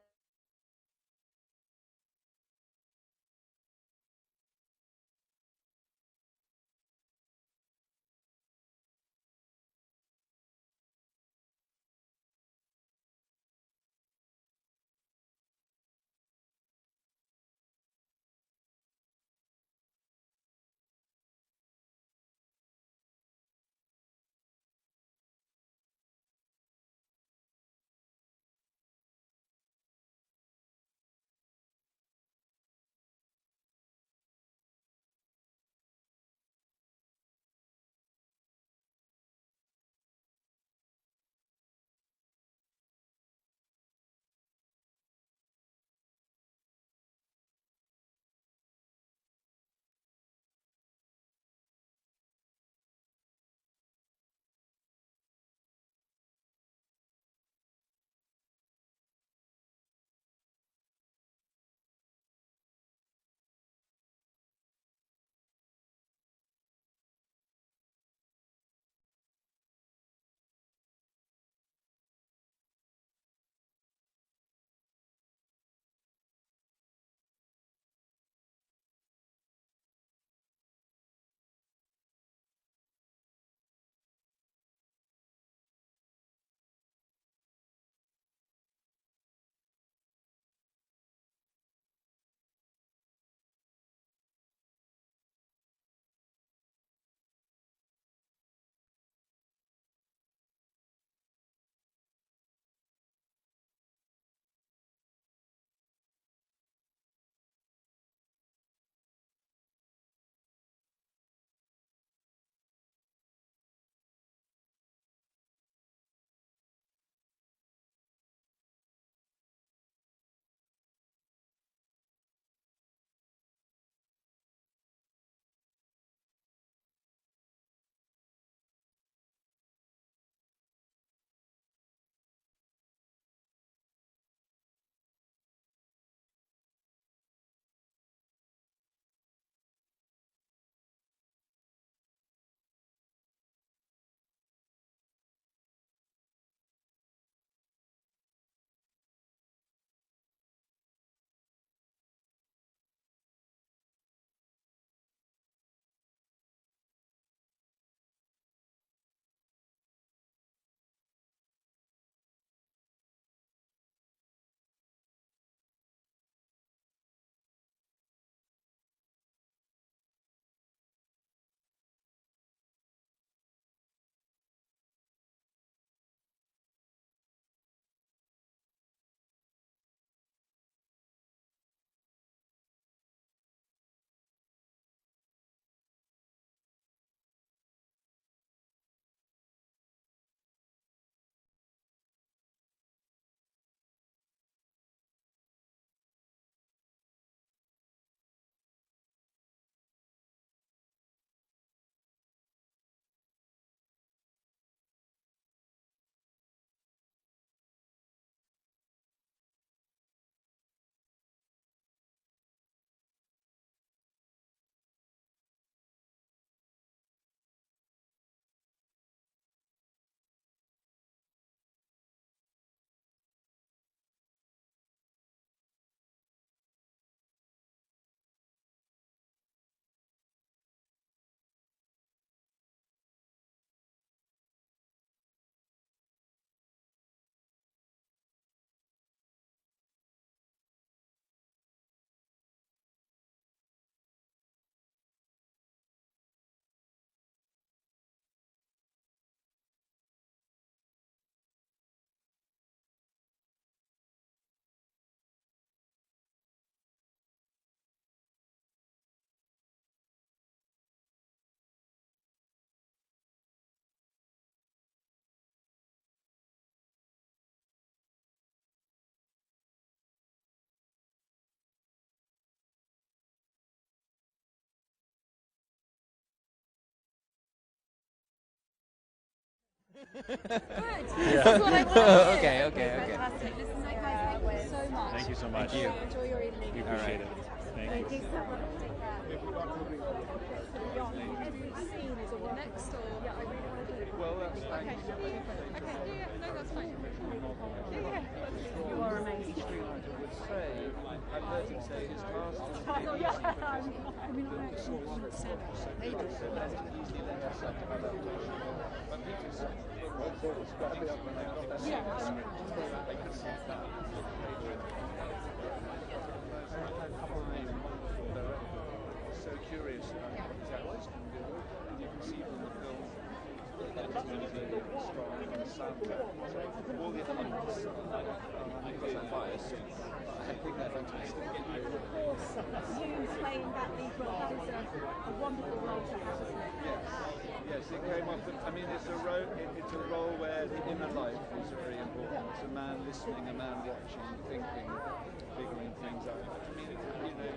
Good. Yeah. This is what I want to hear. Okay, okay. Fantastic. Listen, guys, thank you so much. Thank you so much. Thank you. Enjoy your evening. We appreciate it. Thank you. Thank you so much. Every scene is a next or yeah, I really want to do it. Well, that's fine. Okay. Yeah, no, that's fine. You are amazing. Screenwriter would say, I've heard him say his task I mean, I actually understand easily let yourself adaptation. But Peter's when they got their script, they could see that. So curious about what his actors can do, and you can see from the film that it's really strong and the soundtrack. So all the elements, because I'm biased, I think they're fantastic. You playing that lead role, that is a wonderful role to have, isn't it? Yes, it came off. I mean, it's a role where the inner life is very important. It's a man listening, a man watching, thinking, figuring things out. I mean,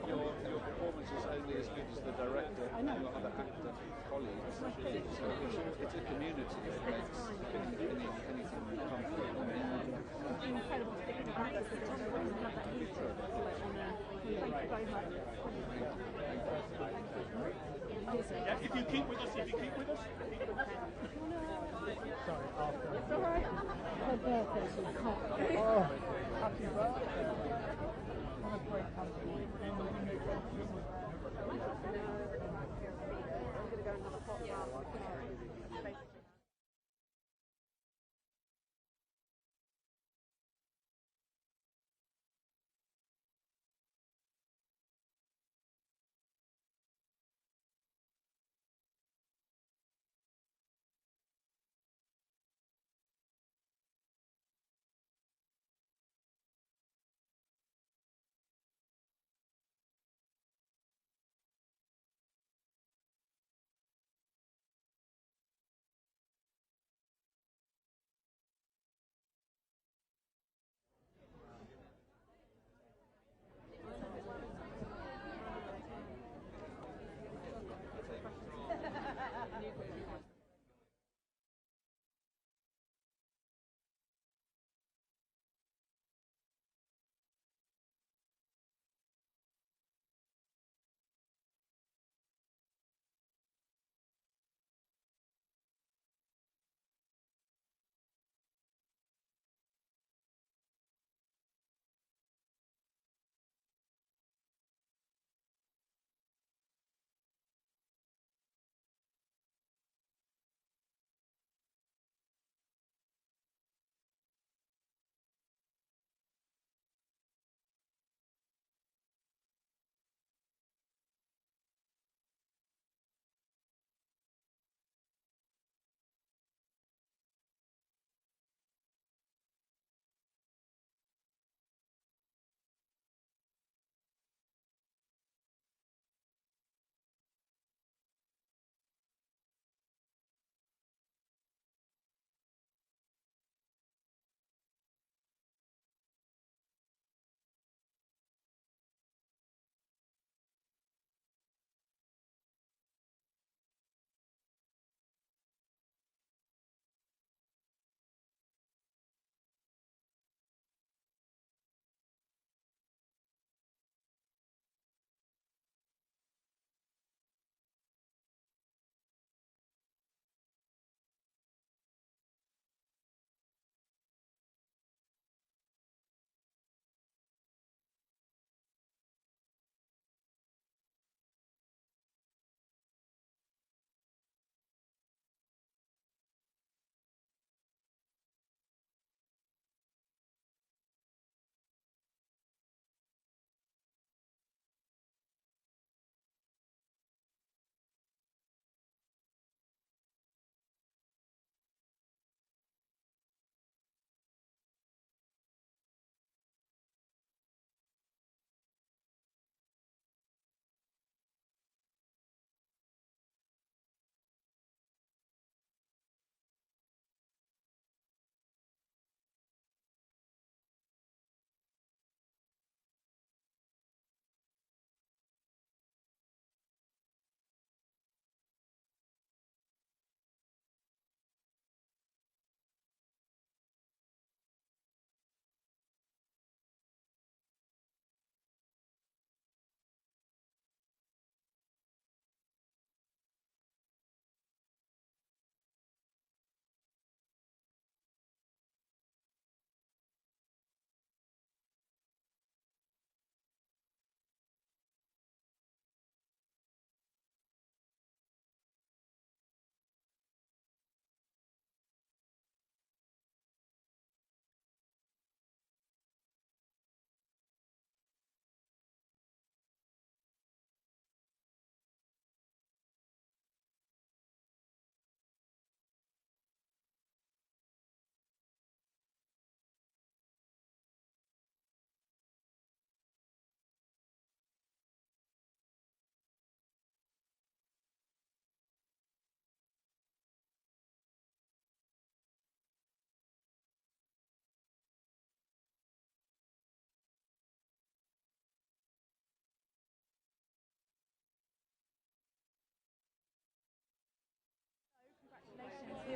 your performance is only as good as the director and your other actor colleagues. So it's a community that makes anything come through. It's incredible to think about this. Thank you very much. Yeah, if you keep with us, Sorry, after. It's alright. Her birthday's in hot. Oh, happy birthday. What a great company. I'm going to go and have a hot bath.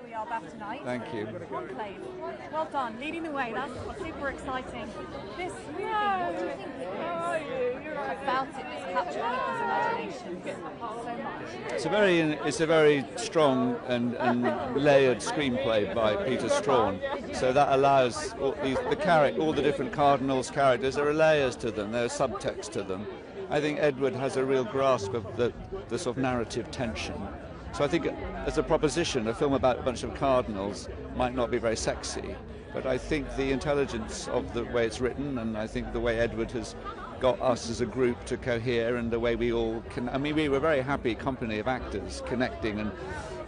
we are BAFTA tonight. Thank you. Conclave. Well done, leading the way. That's super exciting. This movie, what do you think about it that's captured people's imagination so much? It's a very strong and layered screenplay by Peter Strawn. So that allows all the different Cardinals characters. There are layers to them. There are subtext to them. I think Edward has a real grasp of the sort of narrative tension. So I think as a proposition, a film about a bunch of cardinals might not be very sexy, but I think the intelligence of the way it's written, and I think the way Edward has got us as a group to cohere, and the way we all can, I mean, we were a very happy company of actors connecting and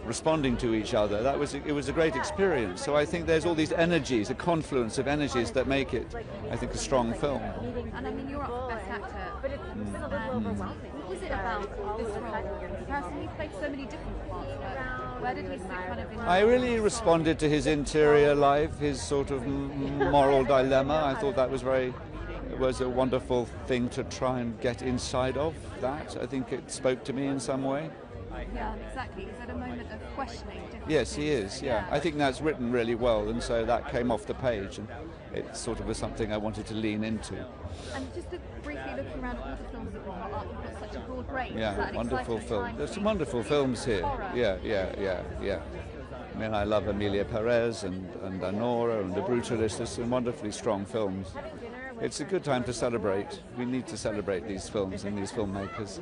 responding to each other. It was a great experience. So I think there's all these energies, a confluence of energies that make it, I think, a strong film. And I mean, you're up for Best Actor, but it's a little overwhelming. What was it about this role? In comparison, you've played so many different parts, but where did he sit kind of in... I really responded to his interior life, his sort of moral dilemma. I thought that was it was a wonderful thing to try and get inside of that. I think it spoke to me in some way. Yeah, exactly. Is that a moment of questioning? Yes, he is, yeah. I think that's written really well, and so that came off the page, and it sort of was something I wanted to lean into. And just briefly looking around at all the films that we've got such a broad range. Yeah, wonderful film. There's some wonderful films here. Yeah. I mean, I love Emilia Perez and Anora and The Brutalist. There's some wonderfully strong films. It's a good time to celebrate. We need to celebrate these films and these filmmakers.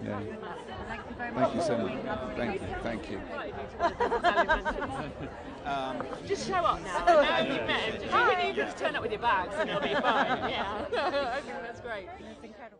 Yeah. Thank you so much. Thank you. Just show up now. Now you've met him. You can just turn up with your bags and it'll be fine. Yeah. I think that's great. That's incredible.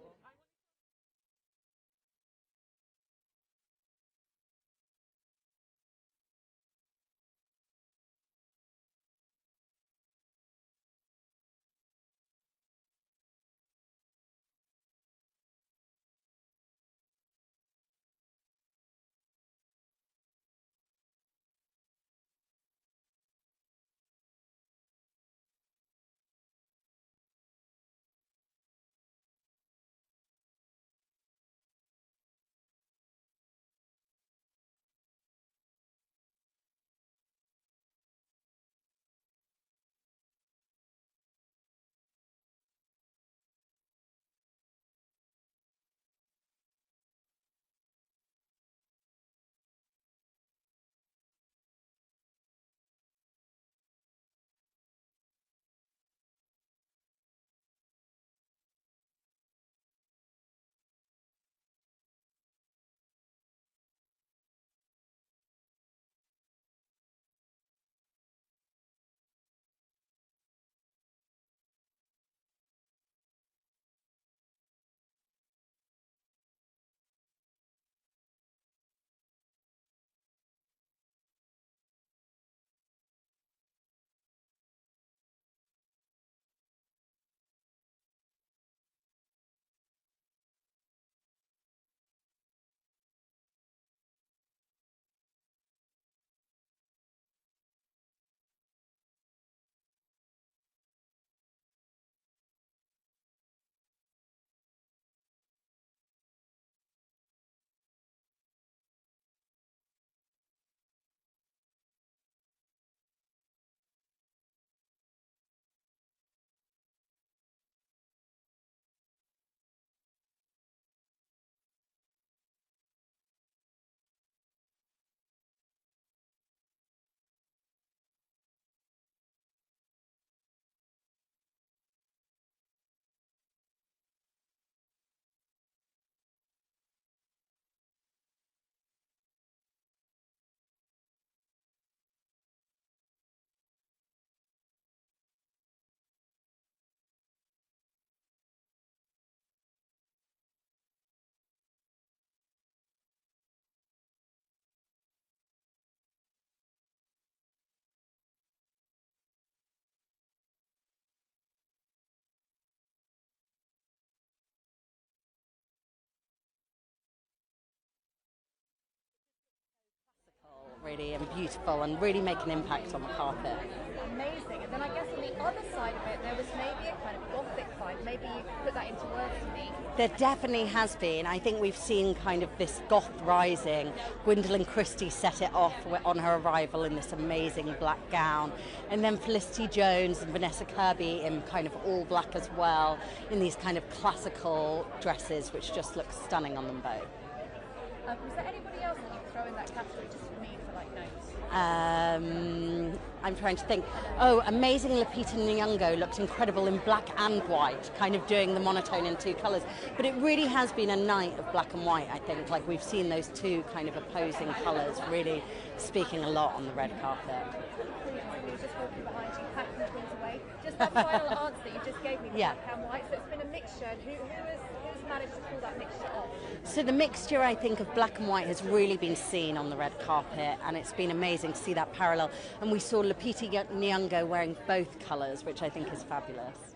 Really and beautiful and really make an impact on the carpet. Amazing. And then I guess on the other side of it, there was maybe a kind of gothic find? Maybe you could put that into words for me. There definitely has been. I think we've seen kind of this goth rising. Gwendolyn Christie set it off on her arrival in this amazing black gown. And then Felicity Jones and Vanessa Kirby in kind of all black as well, in these kind of classical dresses, which just look stunning on them both. Was there anybody else that you'd throw in that category just for me for like notes? I'm trying to think. Oh, amazing Lupita Nyong'o looked incredible in black and white, kind of doing the monotone in two colours. But it really has been a night of black and white, I think. Like we've seen those two kind of opposing colours really speaking a lot on the red carpet. Just walking behind you, packing things away. Just that final answer that you just gave me, Yeah. black and white. So it's been a mixture. And who's managed to pull that mixture off? So the mixture, I think, of black and white has really been seen on the red carpet, and it's been amazing to see that parallel. And we saw Lupita Nyong'o wearing both colours, which I think is fabulous.